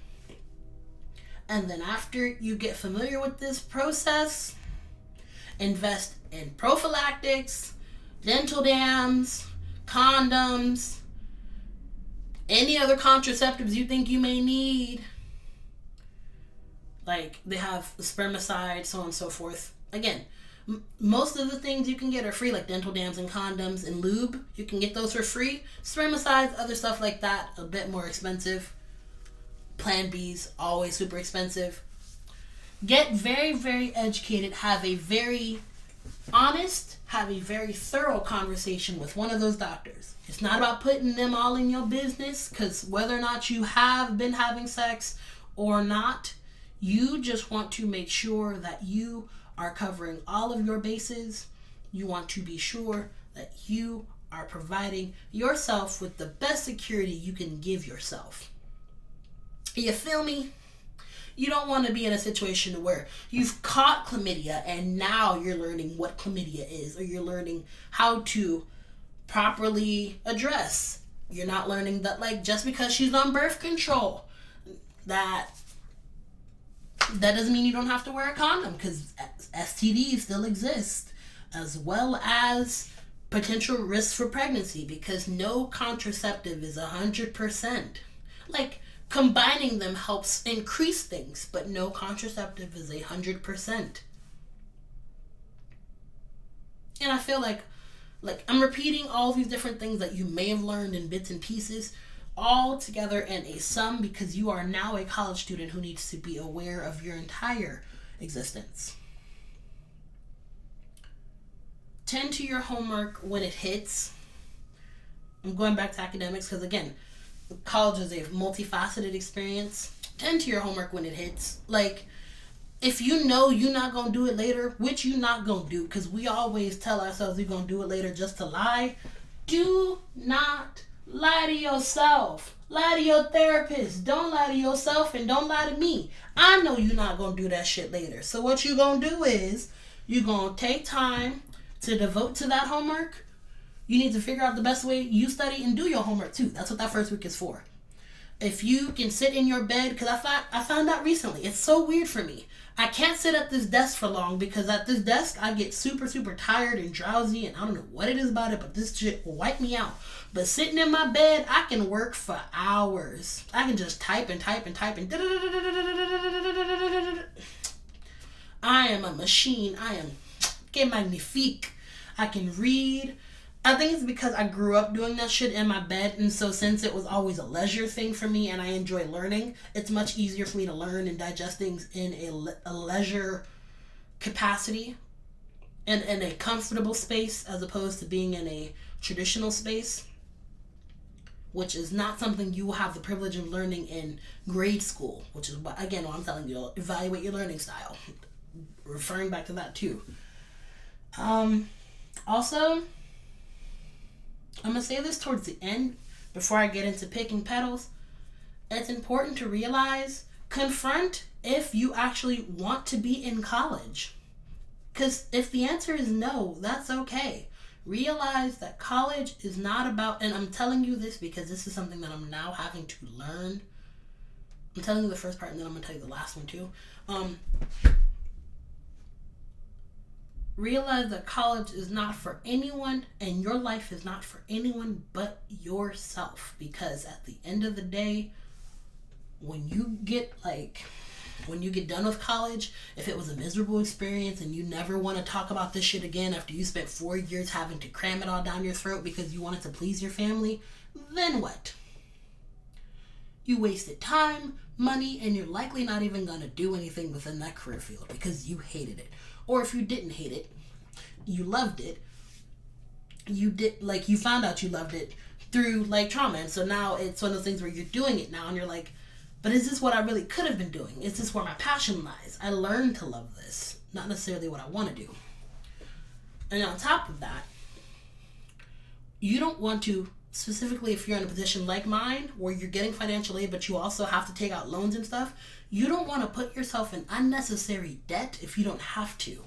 And then after you get familiar with this process, invest in prophylactics, dental dams, condoms, any other contraceptives you think you may need. Like, they have spermicide, so on and so forth. Again, most of the things you can get are free, like dental dams and condoms and lube. You can get those for free. Spermicides, other stuff like that, a bit more expensive. Plan B's, always super expensive. Get very, very educated. Have a very honest, have a very thorough conversation with one of those doctors. It's not about putting them all in your business, because whether or not you have been having sex or not, you just want to make sure that you are covering all of your bases. You want to be sure that you are providing yourself with the best security you can give yourself. You feel me? You don't want to be in a situation where you've caught chlamydia and now you're learning what chlamydia is, or you're learning how to properly address. You're not learning that, like, just because she's on birth control, that doesn't mean you don't have to wear a condom, because STDs still exist, as well as potential risks for pregnancy, because no contraceptive is 100%. Like, combining them helps increase things, but no contraceptive is 100%. And I feel like I'm repeating all these different things that you may have learned in bits and pieces, all together in a sum, because you are now a college student who needs to be aware of your entire existence. Tend to your homework when it hits. I'm going back to academics because, again, college is a multifaceted experience. Tend to your homework when it hits. Like, if you know you're not going to do it later, which you not going to do, because we always tell ourselves we're going to do it later just to lie. Do not lie to yourself. Lie to your therapist. Don't lie to yourself, and don't lie to me. I know you're not going to do that shit later. So what you going to do is you're going to take time to devote to that homework. You need to figure out the best way you study and do your homework too. That's what that first week is for. If you can sit in your bed, because I found out recently, it's so weird for me. I can't sit at this desk for long, because at this desk I get super, super tired and drowsy, and I don't know what it is about it, but this shit will wipe me out. But sitting in my bed, I can work for hours. I can just type and type and type and I am a machine. I am que magnifique. I can read. I think it's because I grew up doing that shit in my bed, and so since it was always a leisure thing for me and I enjoy learning, it's much easier for me to learn and digest things in a leisure capacity and in a comfortable space, as opposed to being in a traditional space, which is not something you will have the privilege of learning in grade school, which is, again, what I'm telling you, evaluate your learning style. Referring back to that too. Also, I'm going to say this towards the end, before I get into picking petals. It's important to realize, confront if you actually want to be in college. Because if the answer is no, that's okay. Realize that college is not about, and I'm telling you this because this is something that I'm now having to learn. I'm telling you the first part, and then I'm going to tell you the last one too. Realize that college is not for anyone, and your life is not for anyone but yourself. Because at the end of the day, when you get, like, when you get done with college, if it was a miserable experience and you never want to talk about this shit again after you spent 4 years having to cram it all down your throat because you wanted to please your family, then what? You wasted time, money, and you're likely not even going to do anything within that career field because you hated it. Or if you didn't hate it, you loved it. You found out you loved it through like trauma. And so now it's one of those things where you're doing it now and you're like, but is this what I really could have been doing? Is this where my passion lies? I learned to love this, not necessarily what I want to do. And on top of that, you don't want to, specifically if you're in a position like mine where you're getting financial aid but you also have to take out loans and stuff, you don't want to put yourself in unnecessary debt if you don't have to.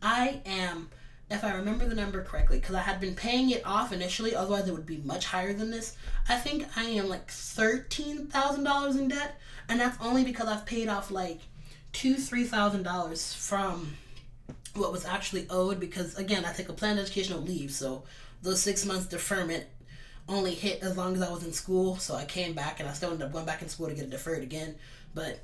I am, if I remember the number correctly, because I had been paying it off initially, otherwise it would be much higher than this. I think I am like $13,000 in debt, and that's only because I've paid off like $2,000-$3,000 from what was actually owed, because again, I take a planned educational leave, so those 6 months deferment only hit as long as I was in school, so I came back and I still ended up going back in school to get it deferred again, but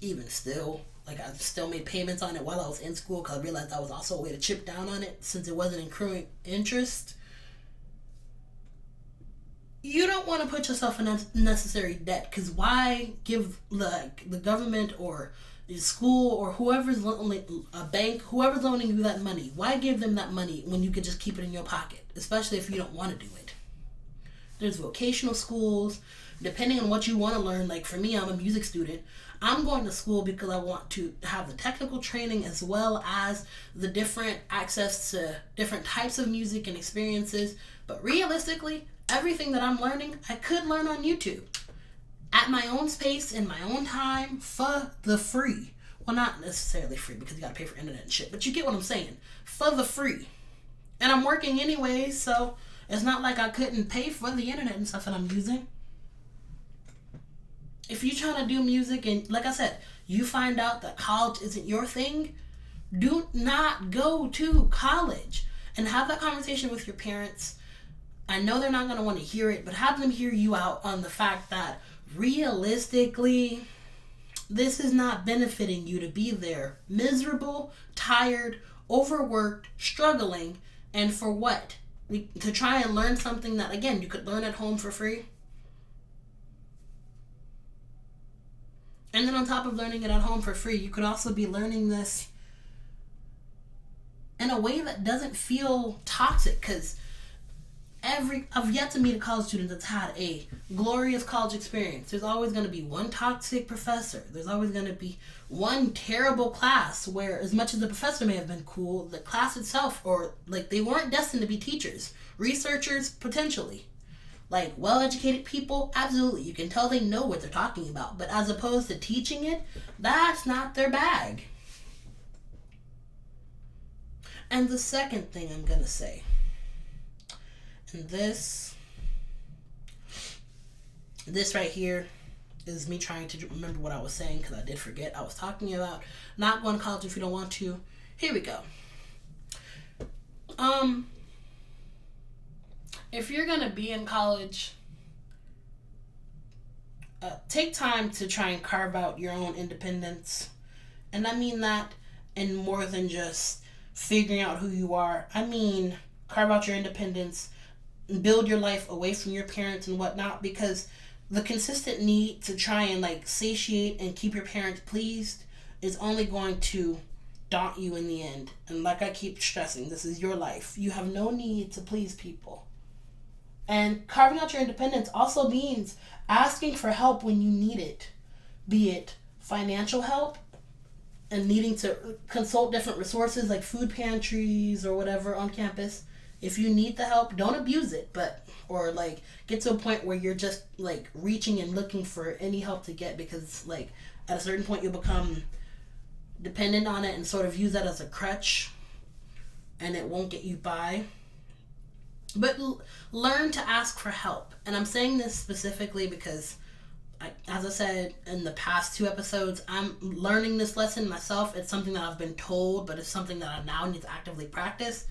even still, like I still made payments on it while I was in school because I realized that was also a way to chip down on it since it wasn't accruing interest. You don't want to put yourself in unnecessary debt, because why give the government or the school or whoever's a bank, whoever's loaning you that money, why give them that money when you could just keep it in your pocket, especially if you don't want to do it? There's vocational schools, depending on what you want to learn. Like for me, I'm a music student. I'm going to school because I want to have the technical training as well as the different access to different types of music and experiences. But realistically, everything that I'm learning, I could learn on YouTube at my own space, in my own time, for the free. Well, not necessarily free because you got to pay for internet and shit, but you get what I'm saying. For the free. And I'm working anyway, so it's not like I couldn't pay for the internet and stuff that I'm using. If you're trying to do music and, like I said, you find out that college isn't your thing, do not go to college. And have that conversation with your parents. I know they're not going to want to hear it, but have them hear you out on the fact that realistically, this is not benefiting you to be there. Miserable, tired, overworked, struggling, and for what? To try and learn something that, again, you could learn at home for free. And then on top of learning it at home for free, you could also be learning this in a way that doesn't feel toxic, because I've yet to meet a college student that's had a glorious college experience. There's always going to be one toxic professor. There's always going to be one terrible class where, as much as the professor may have been cool, the class itself, or like they weren't destined to be teachers. Researchers, potentially. Like well-educated people, absolutely. You can tell they know what they're talking about. But as opposed to teaching it, that's not their bag. And the second thing I'm going to say, and this right here is me trying to remember what I was saying, because I did forget. I was talking about not going to college if you don't want to. Here we go. If you're going to be in college, take time to try and carve out your own independence. And I mean that in more than just figuring out who you are. I mean, carve out your independence, build your life away from your parents and whatnot, because the consistent need to try and like satiate and keep your parents pleased is only going to daunt you in the end. And like I keep stressing, this is your life. You have no need to please people. And carving out your independence also means asking for help when you need it, be it financial help and needing to consult different resources like food pantries or whatever on campus. If you need the help, don't abuse it, or like get to a point where you're just like reaching and looking for any help to get, because like at a certain point you'll become dependent on it and sort of use that as a crutch and it won't get you by. But learn to ask for help. And I'm saying this specifically because, as I said in the past 2 episodes, I'm learning this lesson myself. It's something that I've been told, but it's something that I now need to actively practice.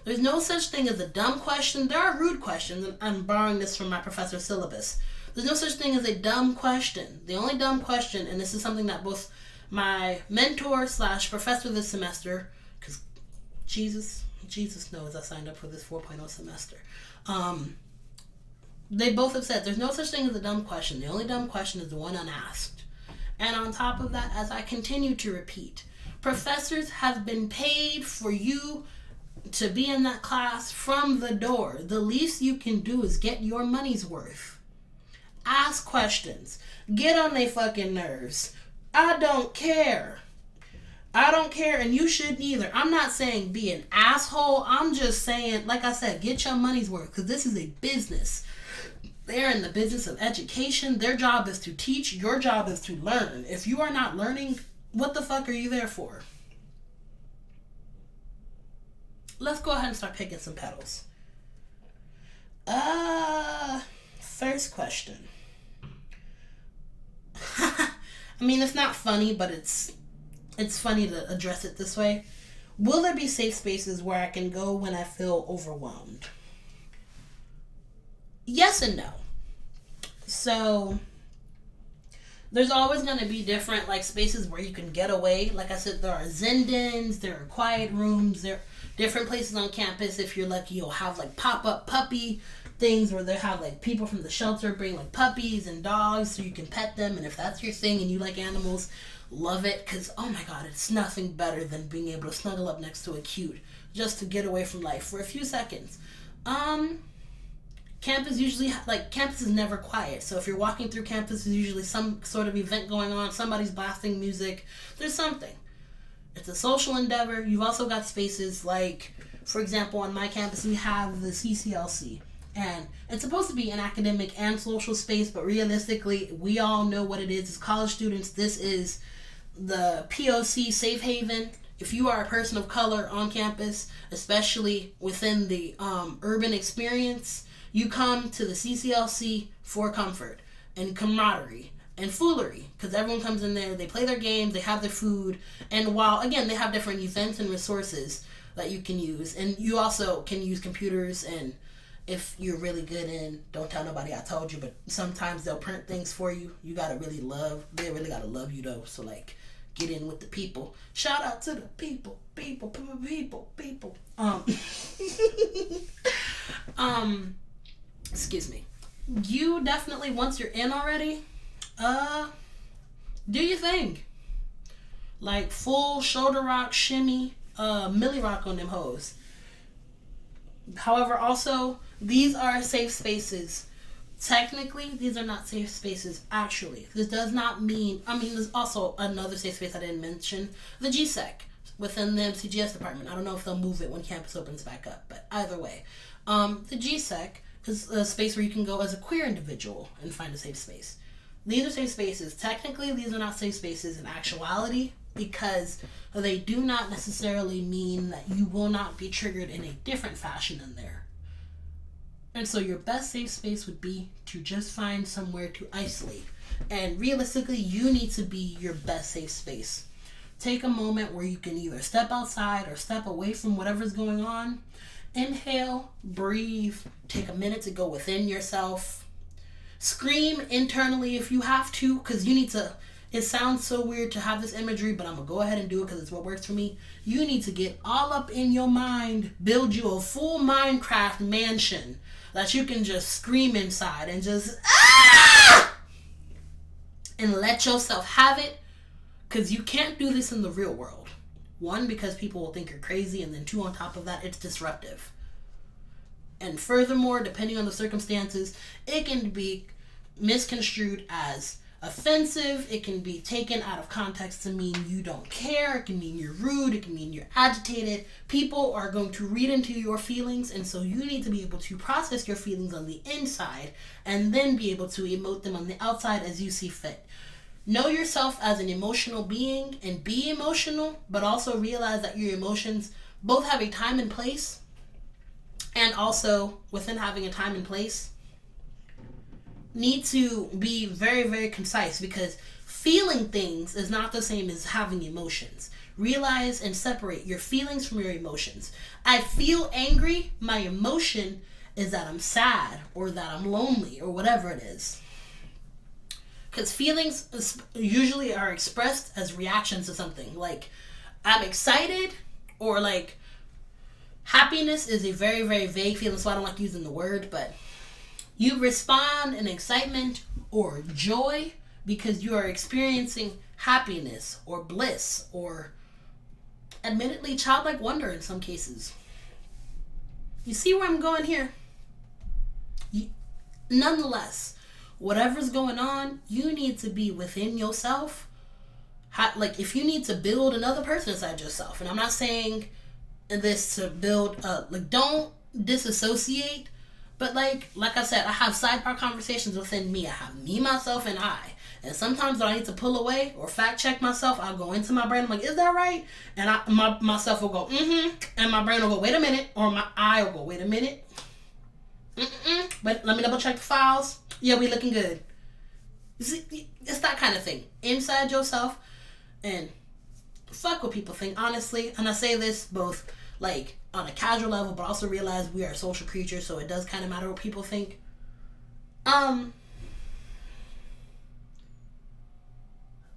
There's no such thing as a dumb question. There are rude questions, and I'm borrowing this from my professor's syllabus. There's no such thing as a dumb question. The only dumb question, and this is something that both my mentor / professor this semester, because Jesus knows I signed up for this 4.0 semester. They both have said there's no such thing as a dumb question. The only dumb question is the one unasked. And on top of that, as I continue to repeat, professors have been paid for you to be in that class from the door. The least you can do is get your money's worth. Ask questions. Get on their fucking nerves. I don't care. And you shouldn't either. I'm not saying be an asshole. I'm just saying, like I said, get your money's worth, because this is a business. They're in the business of education. Their job is to teach. Your job is to learn. If you are not learning, what the fuck are you there for? Let's go ahead and start picking some petals. First question. I mean, it's not funny, but it's funny to address it this way. Will there be safe spaces where I can go when I feel overwhelmed? Yes and no. So there's always going to be different spaces where you can get away. Like I said, there are zen dens, there are quiet rooms, there are different places on campus. If you're lucky, you'll have pop-up puppy things where they have people from the shelter bring puppies and dogs so you can pet them. And if that's your thing and you like animals, love it, because oh my god, it's nothing better than being able to snuggle up next to a cute just to get away from life for a few seconds. Campus usually campus is never quiet, so if you're walking through campus, there's usually some sort of event going on. Somebody's blasting music. There's something. It's a social endeavor. You've also got spaces for example, on my campus we have the CCLC, and it's supposed to be an academic and social space, but realistically we all know what it is. As college students, this is the POC safe haven. If you are a person of color on campus, especially within the urban experience, you come to the CCLC for comfort and camaraderie and foolery, because everyone comes in there, they play their games, they have their food, and while, again, they have different events and resources that you can use, and you also can use computers, and if you're really good in, don't tell nobody I told you, but sometimes they'll print things for you. They really gotta love you though, so get in with the people. Shout out to the people. Excuse me. You definitely, once you're in already, do your thing. Full shoulder rock, shimmy, milli rock on them hoes. However, also, these are safe spaces. Technically, these are not safe spaces, actually. This does not mean, there's also another safe space I didn't mention, the GSEC, within the MCGS department. I don't know if they'll move it when campus opens back up, but either way. The GSEC is a space where you can go as a queer individual and find a safe space. These are safe spaces. Technically, these are not safe spaces in actuality, because they do not necessarily mean that you will not be triggered in a different fashion in there. And so your best safe space would be to just find somewhere to isolate. And realistically, you need to be your best safe space. Take a moment where you can either step outside or step away from whatever's going on. Inhale, breathe, take a minute to go within yourself. Scream internally if you have to, because you need to. It sounds so weird to have this imagery, but I'm going to go ahead and do it because it's what works for me. You need to get all up in your mind, build you a full Minecraft mansion that you can just scream inside and just, and let yourself have it, because you can't do this in the real world. One, because people will think you're crazy, and then two, on top of that, it's disruptive. And furthermore, depending on the circumstances, it can be misconstrued as offensive. It can be taken out of context to mean you don't care. It can mean you're rude. It can mean you're agitated. People are going to read into your feelings, and so you need to be able to process your feelings on the inside and then be able to emote them on the outside as you see fit. Know yourself as an emotional being and be emotional, but also realize that your emotions both have a time and place, and also within having a time and place, need to be very, very concise, because feeling things is not the same as having emotions. Realize and separate your feelings from your emotions. I feel angry. My emotion is that I'm sad or that I'm lonely or whatever it is. because feelings usually are expressed as reactions to something. Like, I'm excited, or like, happiness is a very, very vague feeling, so I don't like using the word, but you respond in excitement or joy because you are experiencing happiness or bliss or, admittedly, childlike wonder in some cases. You see where I'm going here? Nonetheless, whatever's going on, you need to be within yourself. Like, if you need to build another person inside yourself, and I'm not saying this to build like, don't disassociate, but like I said, I have sidebar conversations within me. I have me, myself, and I. And sometimes when I need to pull away or fact check myself, I'll go into my brain. I'm like, is that right? And myself will go, mm-hmm. And my brain will go, wait a minute. Or my eye will go, wait a minute. Mm-mm. But let me double check the files. Yeah, we looking good. You see, it's that kind of thing. Inside yourself. And fuck what people think, honestly. And I say this both like on a casual level, but also realize we are social creatures, so it does kind of matter what people think.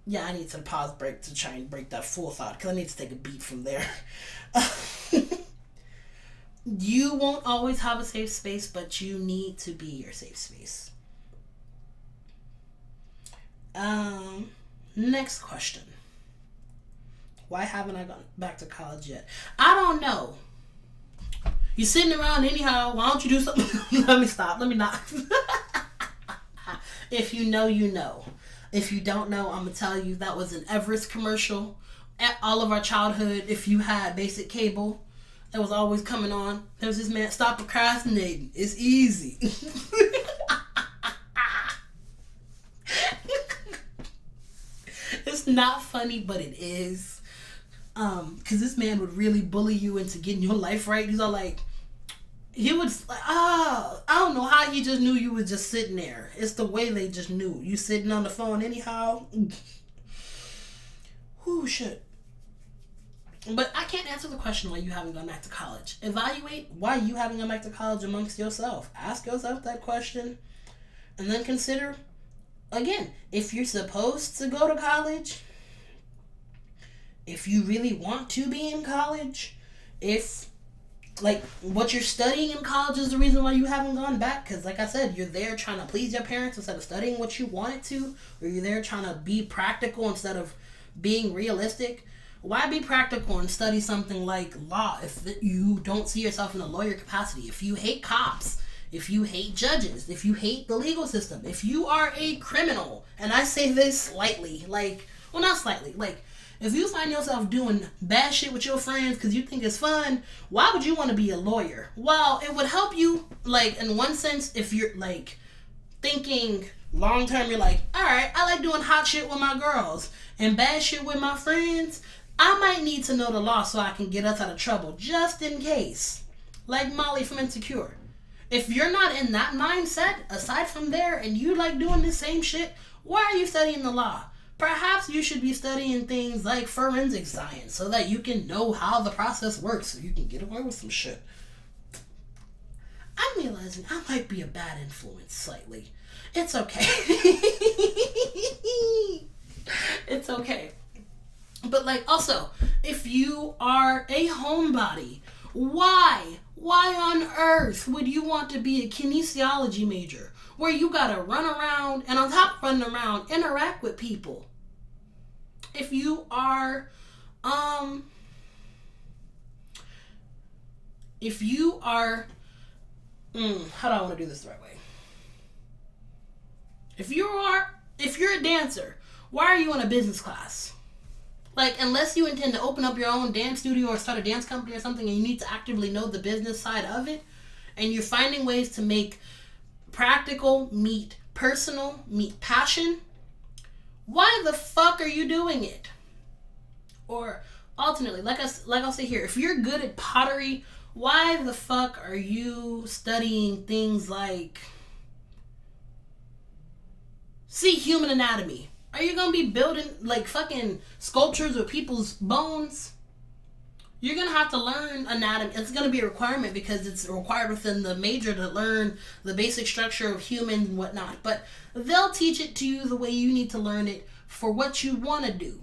Yeah, I need to pause break to try and break that full thought, because I need to take a beat from there. You won't always have a safe space, but you need to be your safe space. Next question. Why haven't I gone back to college yet? I don't know. You're sitting around anyhow. Why don't you do something? Let me stop. Let me not. If you know, you know. If you don't know, I'm going to tell you that was an Everest commercial. At all of our childhood, if you had basic cable, it was always coming on. There was this man, stop procrastinating. It's easy. It's not funny, but it is. Because this man would really bully you into getting your life right. He's all like, he would, I don't know how he just knew you was just sitting there. It's the way they just knew. You sitting on the phone anyhow. Whoo, shit. But I can't answer the question why you haven't gone back to college. Evaluate why you haven't gone back to college amongst yourself. Ask yourself that question. And then consider, again, if you're supposed to go to college, if you really want to be in college, if, like, what you're studying in college is the reason why you haven't gone back. Because, like I said, you're there trying to please your parents instead of studying what you wanted to. Or you're there trying to be practical instead of being realistic. Why be practical and study something like law if you don't see yourself in a lawyer capacity? If you hate cops, if you hate judges, if you hate the legal system, if you are a criminal, and I say this lightly, like, well, not slightly, like, if you find yourself doing bad shit with your friends because you think it's fun, why would you want to be a lawyer? Well, it would help you, like, in one sense, if you're, like, thinking long term, you're like, alright, I like doing hot shit with my girls and bad shit with my friends. I might need to know the law so I can get us out of trouble, just in case. Like Molly from Insecure. If you're not in that mindset, aside from there, and you like doing the same shit, why are you studying the law? Perhaps you should be studying things like forensic science so that you can know how the process works so you can get away with some shit. I'm realizing I might be a bad influence slightly. It's okay. It's okay. But, like, also, if you are a homebody, why on earth would you want to be a kinesiology major where you gotta run around and, on top of running around, interact with people? If you are, how do I want to do this the right way? If you're a dancer, why are you in a business class? Like, unless you intend to open up your own dance studio or start a dance company or something and you need to actively know the business side of it, and you're finding ways to make practical meet personal, meet passion, why the fuck are you doing it? Or, alternately, like I'll say here, if you're good at pottery, why the fuck are you studying things like, human anatomy? Are you gonna be building, like, fucking sculptures with people's bones? You're going to have to learn anatomy. It's going to be a requirement because it's required within the major to learn the basic structure of humans and whatnot. But they'll teach it to you the way you need to learn it for what you want to do.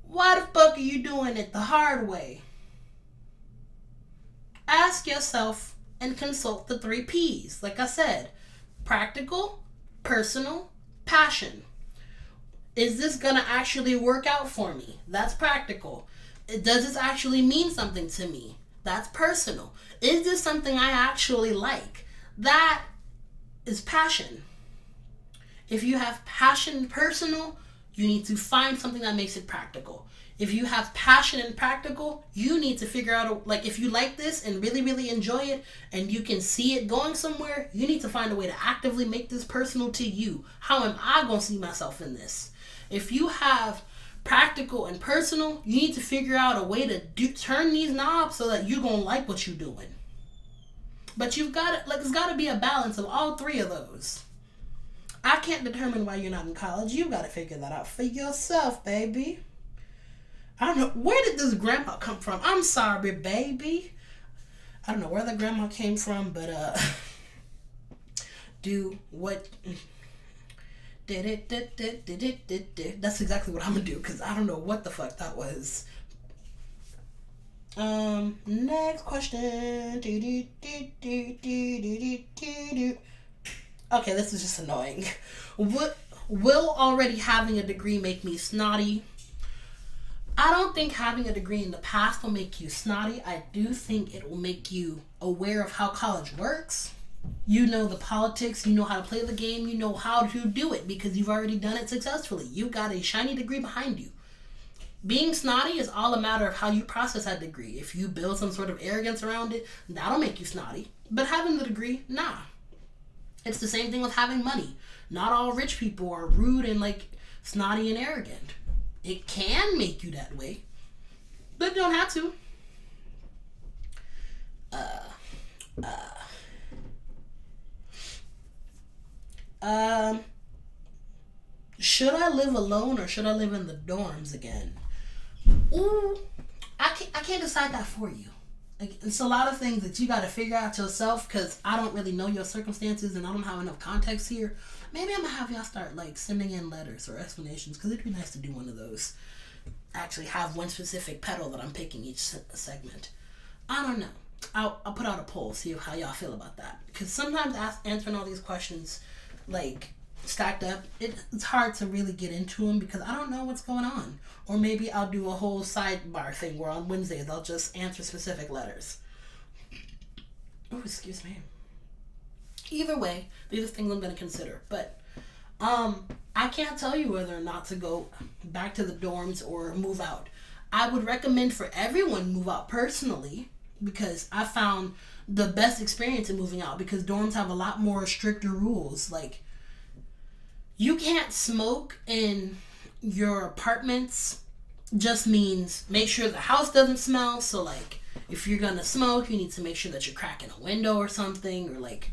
Why the fuck are you doing it the hard way? Ask yourself and consult the 3 P's. Like I said, practical, personal, passion. Is this going to actually work out for me? That's practical. Does this actually mean something to me? That's personal. Is this something I actually like? That is passion. If you have passion personal, you need to find something that makes it practical. If you have passion and practical, you need to figure out, like, if you like this and really, really enjoy it and you can see it going somewhere, you need to find a way to actively make this personal to you. How am I going to see myself in this? If you have practical and personal, you need to figure out a way to turn these knobs so that you're going to like what you're doing. But you've got to, like, it's got to be a balance of all 3 of those. I can't determine why you're not in college. You've got to figure that out for yourself, baby. I don't know. Where did this grandma come from? I'm sorry, baby. I don't know where the grandma came from, but do what... That's exactly what I'm going to do, because I don't know what the fuck that was. Next question. Okay, this is just annoying. Will already having a degree make me snotty? I don't think having a degree in the past will make you snotty. I do think it will make you aware of how college works. You know the politics, you know how to play the game, you know how to do it because you've already done it successfully. You've got a shiny degree behind you. Being snotty is all a matter of how you process that degree. If you build some sort of arrogance around it, that'll make you snotty. But having the degree, nah. It's the same thing with having money. Not all rich people are rude and like snotty and arrogant. It can make you that way, but you don't have to. Should I live alone or should I live in the dorms again? Ooh, I can't decide that for you. Like, it's a lot of things that you got to figure out yourself because I don't really know your circumstances and I don't have enough context here. Maybe I'm going to have y'all start like sending in letters or explanations because it'd be nice to do one of those. Actually have one specific petal that I'm picking each segment. I don't know. I'll put out a poll, see how y'all feel about that. Because sometimes answering all these questions like stacked up, it's hard to really get into them because I don't know what's going on. Or maybe I'll do a whole sidebar thing where on Wednesdays I'll just answer specific letters. Oh, excuse me. Either way, these are things I'm going to consider. But I can't tell you whether or not to go back to the dorms or move out. I would recommend for everyone move out personally because I found the best experience in moving out because dorms have a lot more stricter rules. Like, you can't smoke in your apartments just means make sure the house doesn't smell. So, like, if you're going to smoke, you need to make sure that you're cracking a window or something or, like,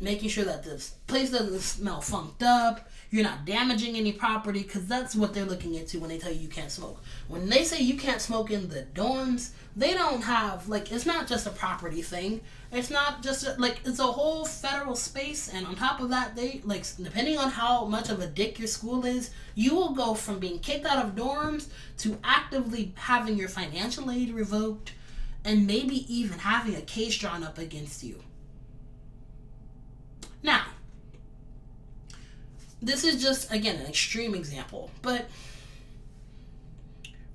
making sure that this place doesn't smell funked up. You're not damaging any property because that's what they're looking into when they tell you can't smoke. When they say you can't smoke in the dorms, they don't have, like, it's not just a property thing. It's not just, it's a whole federal space. And on top of that, they, like, depending on how much of a dick your school is, you will go from being kicked out of dorms to actively having your financial aid revoked and maybe even having a case drawn up against you. Now, this is just, again, an extreme example, but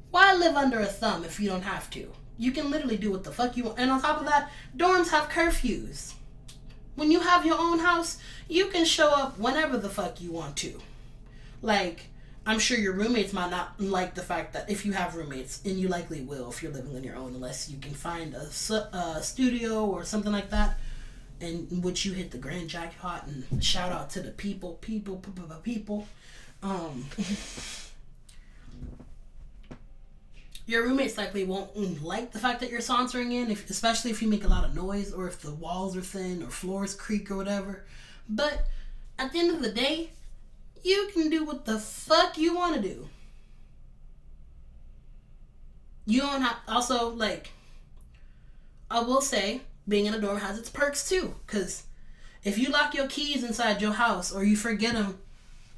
why live under a thumb if you don't have to? You can literally do what the fuck you want. And on top of that, dorms have curfews. When you have your own house, you can show up whenever the fuck you want to. Like, I'm sure your roommates might not like the fact that if you have roommates, and you likely will if you're living on your own, unless you can find a studio or something like that, in which you hit the grand jackpot and shout out to the people. Your roommates likely won't like the fact that you're sauntering in, especially if you make a lot of noise or if the walls are thin or floors creak or whatever. But at the end of the day, you can do what the fuck you want to do. You don't have, also, like, I will say, being in a dorm has its perks too. Because if you lock your keys inside your house or you forget them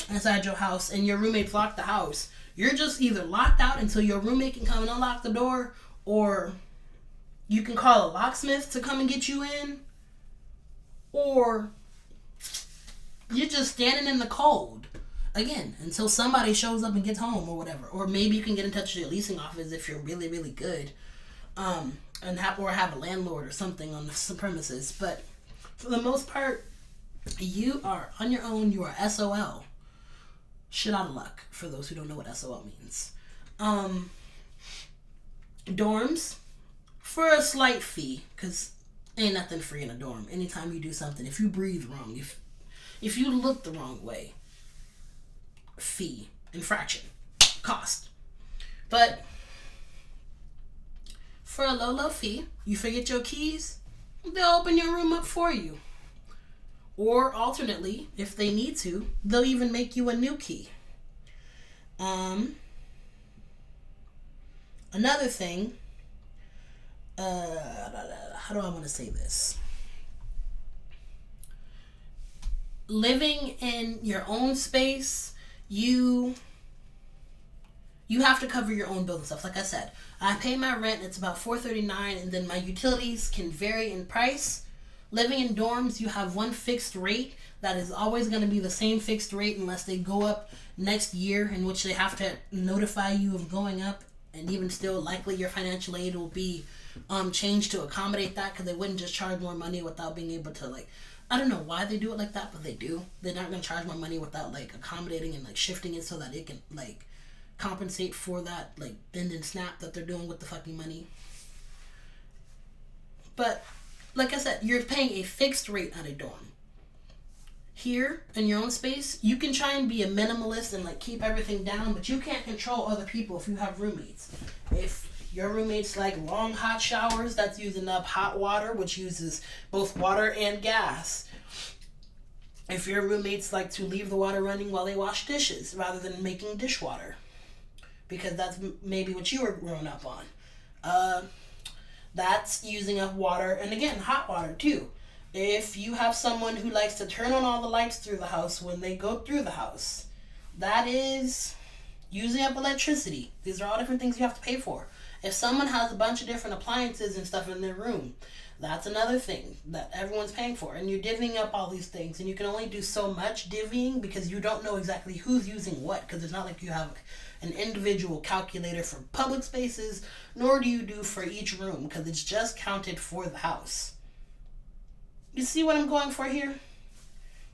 inside your house and your roommates lock the house, you're just either locked out until your roommate can come and unlock the door, or you can call a locksmith to come and get you in, or you're just standing in the cold again until somebody shows up and gets home or whatever. Or maybe you can get in touch with your leasing office if you're really, really good, and have a landlord or something on the premises. But for the most part, you are on your own. You are SOL. Shit out of luck, for those who don't know what SOL means. Dorms, for a slight fee, because ain't nothing free in a dorm. Anytime you do something, if you breathe wrong, if you look the wrong way, fee, infraction, cost. But for a low fee, you forget your keys, they'll open your room up for you. Or alternately, if they need to, they'll even make you a new key. Another thing, how do I want to say this? Living in your own space, you have to cover your own building stuff. Like I said, I pay my rent, it's about $4.39, and then my utilities can vary in price. Living in dorms, you have one fixed rate that is always going to be the same fixed rate unless they go up next year, in which they have to notify you of going up. And even still, likely your financial aid will be changed to accommodate that, because they wouldn't just charge more money without being able to, like, I don't know why they do it like that, but they do. They're not going to charge more money without, like, accommodating and, like, shifting it so that it can, like, compensate for that, like, bend and snap that they're doing with the fucking money. But like I said, you're paying a fixed rate at a dorm. Here, in your own space, you can try and be a minimalist and, like, keep everything down, but you can't control other people if you have roommates. If your roommates like long hot showers, that's using up hot water, which uses both water and gas. If your roommates like to leave the water running while they wash dishes rather than making dishwater, because that's maybe what you were growing up on. That's using up water, and again, hot water too. If you have someone who likes to turn on all the lights through the house when they go through the house, that is using up electricity. These are all different things you have to pay for. If someone has a bunch of different appliances and stuff in their room, that's another thing that everyone's paying for. And you're divvying up all these things, and you can only do so much divvying because you don't know exactly who's using what, because it's not like you have an individual calculator for public spaces, nor do you do for each room, because it's just counted for the house. You see what I'm going for here?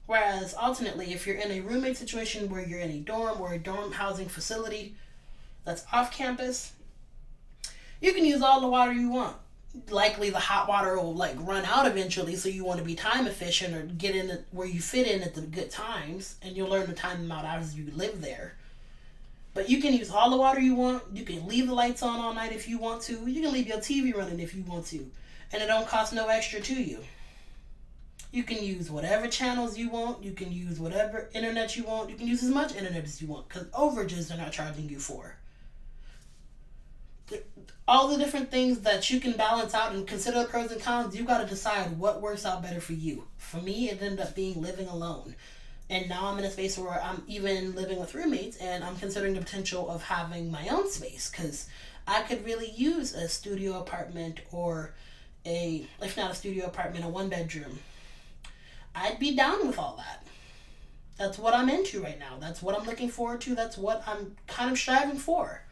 Whereas, alternately, if you're in a roommate situation where you're in a dorm or a dorm housing facility that's off campus, you can use all the water you want. Likely the hot water will, like, run out eventually, so you want to be time efficient or get in it where you fit in at the good times, and you'll learn to time them out as you live there. But you can use all the water you want. You can leave the lights on all night if you want to. You can leave your TV running if you want to. And it don't cost no extra to you. You can use whatever channels you want. You can use whatever internet you want. You can use as much internet as you want, because overages they're not charging you for. All the different things that you can balance out and consider the pros and cons, you got to decide what works out better for you. For me, it ended up being living alone. And now I'm in a space where I'm even living with roommates, and I'm considering the potential of having my own space, because I could really use a studio apartment, or if not a studio apartment, a one bedroom. I'd be down with all that. That's what I'm into right now. That's what I'm looking forward to. That's what I'm kind of striving for.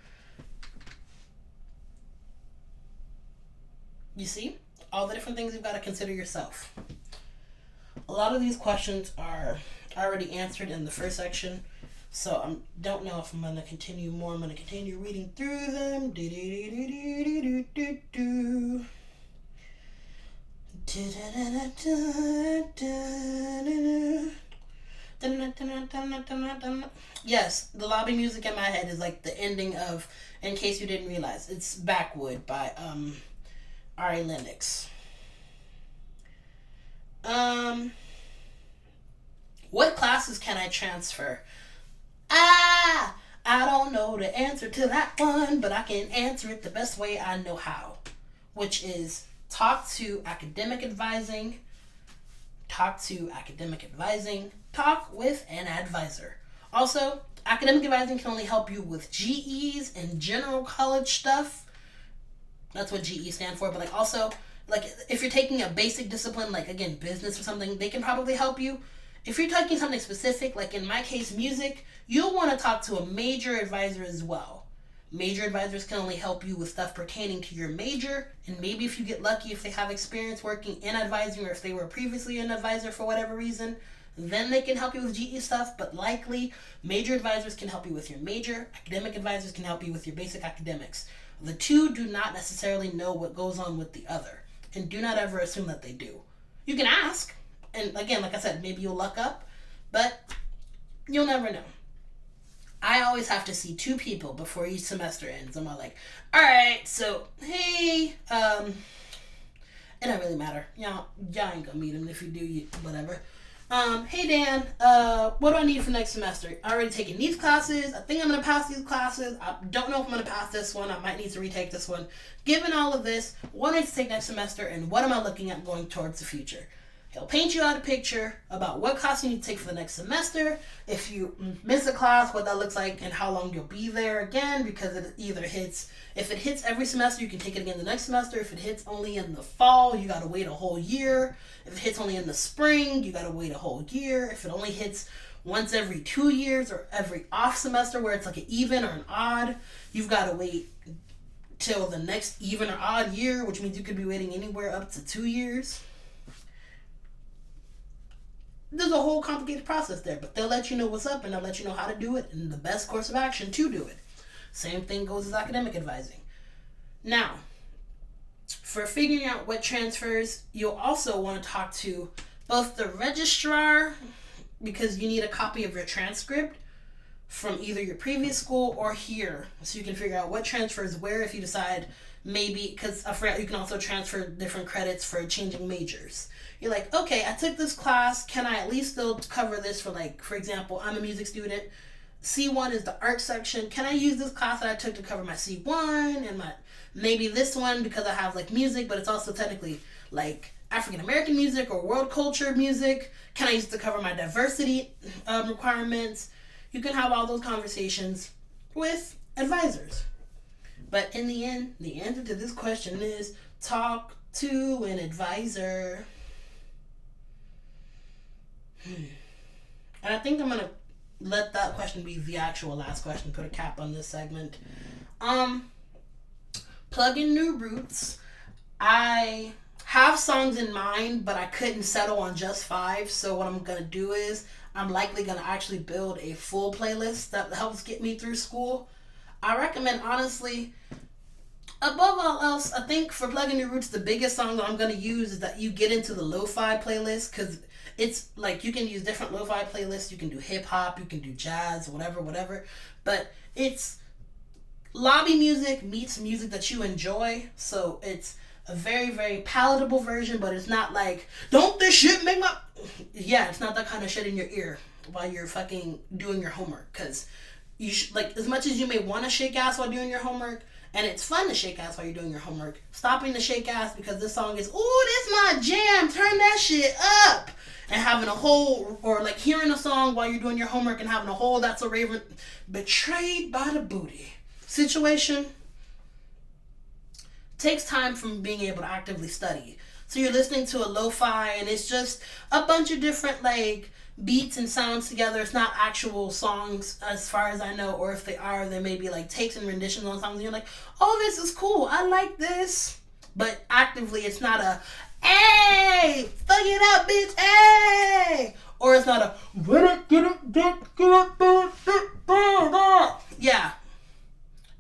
You see? All the different things you've got to consider yourself. A lot of these questions are already answered in the first section, so I don't know if I'm going to continue more. I'm going to continue reading through them. Yes, the lobby music in my head is like the ending of In Case You Didn't Realize. It's Backwood by Ari Lennox. What classes can I transfer? I I don't know the answer to that one, but I can answer it the best way I know how, which is talk to academic advising, talk with an advisor. Also, academic advising can only help you with GEs and general college stuff. That's what GE stand for, but like also, like if you're taking a basic discipline, like again, business or something, they can probably help you. If you're taking something specific, like in my case, music, you'll want to talk to a major advisor as well. Major advisors can only help you with stuff pertaining to your major, and maybe if you get lucky, if they have experience working in advising, or if they were previously an advisor for whatever reason, then they can help you with GE stuff. But likely, major advisors can help you with your major, academic advisors can help you with your basic academics. The two do not necessarily know what goes on with the other, and do not ever assume that they do. You can ask, and again, like I said, maybe you'll luck up, but you'll never know. I always have to see two people before each semester ends. I'm all like, all right, so, hey, it don't really matter. Y'all ain't gonna meet him. If you do, whatever. Hey Dan, what do I need for next semester? I already taken these classes. I think I'm gonna pass these classes. I don't know if I'm gonna pass this one. I might need to retake this one. Given all of this, what do I need to take next semester, and what am I looking at going towards the future? He'll paint you out a picture about what class you need to take for the next semester. If you miss a class, what that looks like, and how long you'll be there again, because it either hits, if it hits every semester, you can take it again the next semester. If it hits only in the fall, you gotta wait a whole year. If it hits only in the spring, you gotta wait a whole year. If it only hits once every 2 years or every off semester where it's like an even or an odd, you've gotta wait till the next even or odd year, which means you could be waiting anywhere up to 2 years. There's a whole complicated process there, but they'll let you know what's up, and they'll let you know how to do it and the best course of action to do it. Same thing goes with academic advising. Now, for figuring out what transfers, you'll also want to talk to both the registrar, because you need a copy of your transcript from either your previous school or here, so you can figure out what transfers where if you decide maybe, because I forgot you can also transfer different credits for changing majors. You're like, okay, I took this class, can I at least still cover this for, like, for example, I'm a music student, C1 is the art section, can I use this class that I took to cover my C1 and my, maybe this one because I have like music, but it's also technically like African American music or world culture music, can I use it to cover my diversity requirements? You can have all those conversations with advisors. But in the end, the answer to this question is talk to an advisor. And I think I'm going to let that question be the actual last question, put a cap on this segment. Plug in new roots. I have songs in mind, but I couldn't settle on just 5. So what I'm going to do is I'm likely going to actually build a full playlist that helps get me through school. I recommend, honestly, above all else, I think for Plug in New Roots, the biggest song that I'm going to use is that you get into the lo-fi playlist, because it's like you can use different lo-fi playlists. You can do hip-hop, you can do jazz, whatever. But it's lobby music meets music that you enjoy. So it's a very, very palatable version, but it's not like, don't this shit make my... Yeah, it's not that kind of shit in your ear while you're fucking doing your homework, because you like, as much as you may want to shake ass while doing your homework, and it's fun to shake ass while you're doing your homework, stopping to shake ass because this song is, ooh, this my jam, turn that shit up, and having a whole, or like hearing a song while you're doing your homework and having a whole that's a raven, betrayed by the booty situation, takes time from being able to actively study. So you're listening to a lo-fi and it's just a bunch of different like beats and sounds together. It's not actual songs as far as I know, or if they are, they may be like takes and renditions on songs and you're like, oh, this is cool, I like this. But actively it's not a, hey, fuck it up, bitch, hey, or it's not a, yeah,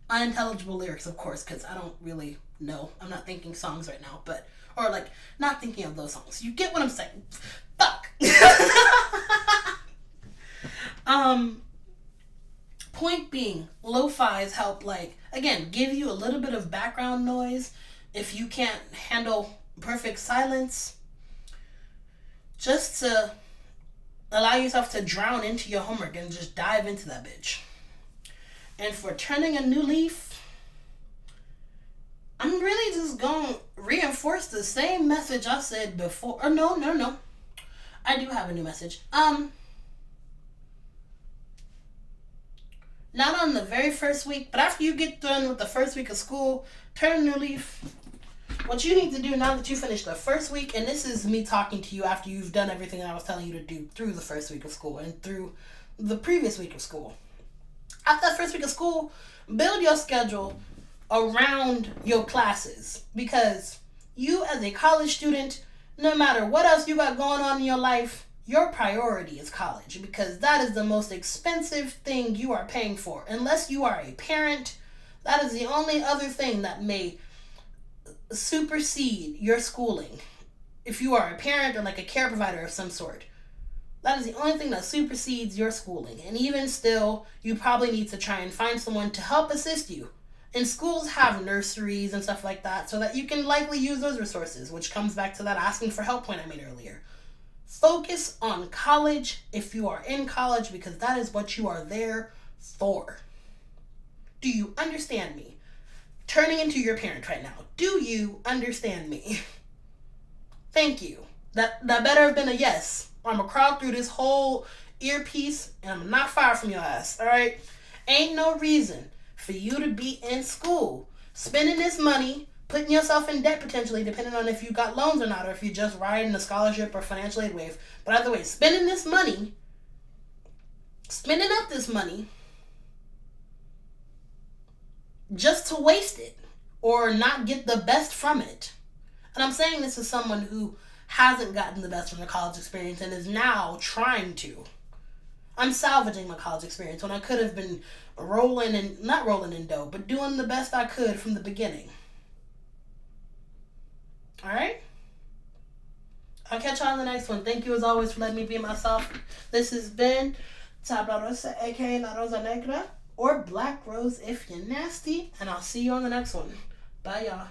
unintelligible lyrics, of course, because I don't really know. I'm not thinking songs right now, but, or like not thinking of those songs. You get what I'm saying? Fuck. Point being, lo-fi's help, like, again, give you a little bit of background noise if you can't handle perfect silence, just to allow yourself to drown into your homework and just dive into that bitch. And for turning a new leaf, I'm really just going to reinforce the same message I said before. Or no. I do have a new message. Not on the very first week, but after you get done with the first week of school, turn a new leaf. What you need to do now that you finished the first week, and this is me talking to you after you've done everything I was telling you to do through the first week of school and through the previous week of school. After that first week of school, build your schedule around your classes, because you as a college student, no matter what else you got going on in your life, your priority is college, because that is the most expensive thing you are paying for. Unless you are a parent, that is the only other thing that may supersede your schooling. If you are a parent or like a care provider of some sort, that is the only thing that supersedes your schooling. And even still, you probably need to try and find someone to help assist you. And schools have nurseries and stuff like that, so that you can likely use those resources, which comes back to that asking for help point I made earlier. Focus on college if you are in college, because that is what you are there for. Do you understand me? Turning into your parent right now. Do you understand me? Thank you. That better have been a yes. I'm gonna crawl through this whole earpiece and I'm not far from your ass, alright? Ain't no reason for you to be in school spending this money, putting yourself in debt potentially, depending on if you got loans or not, or if you're just riding a scholarship or financial aid wave. But either way, spending up this money just to waste it or not get the best from it. And I'm saying this as someone who hasn't gotten the best from the college experience and is now trying to. I'm salvaging my college experience when I could have been not rolling in dough, but doing the best I could from the beginning. Alright? I'll catch you on the next one. Thank you as always for letting me be myself. This has been Tabla Rosa, aka La Rosa Negra, or Black Rose if you're nasty, and I'll see you on the next one. Bye, y'all.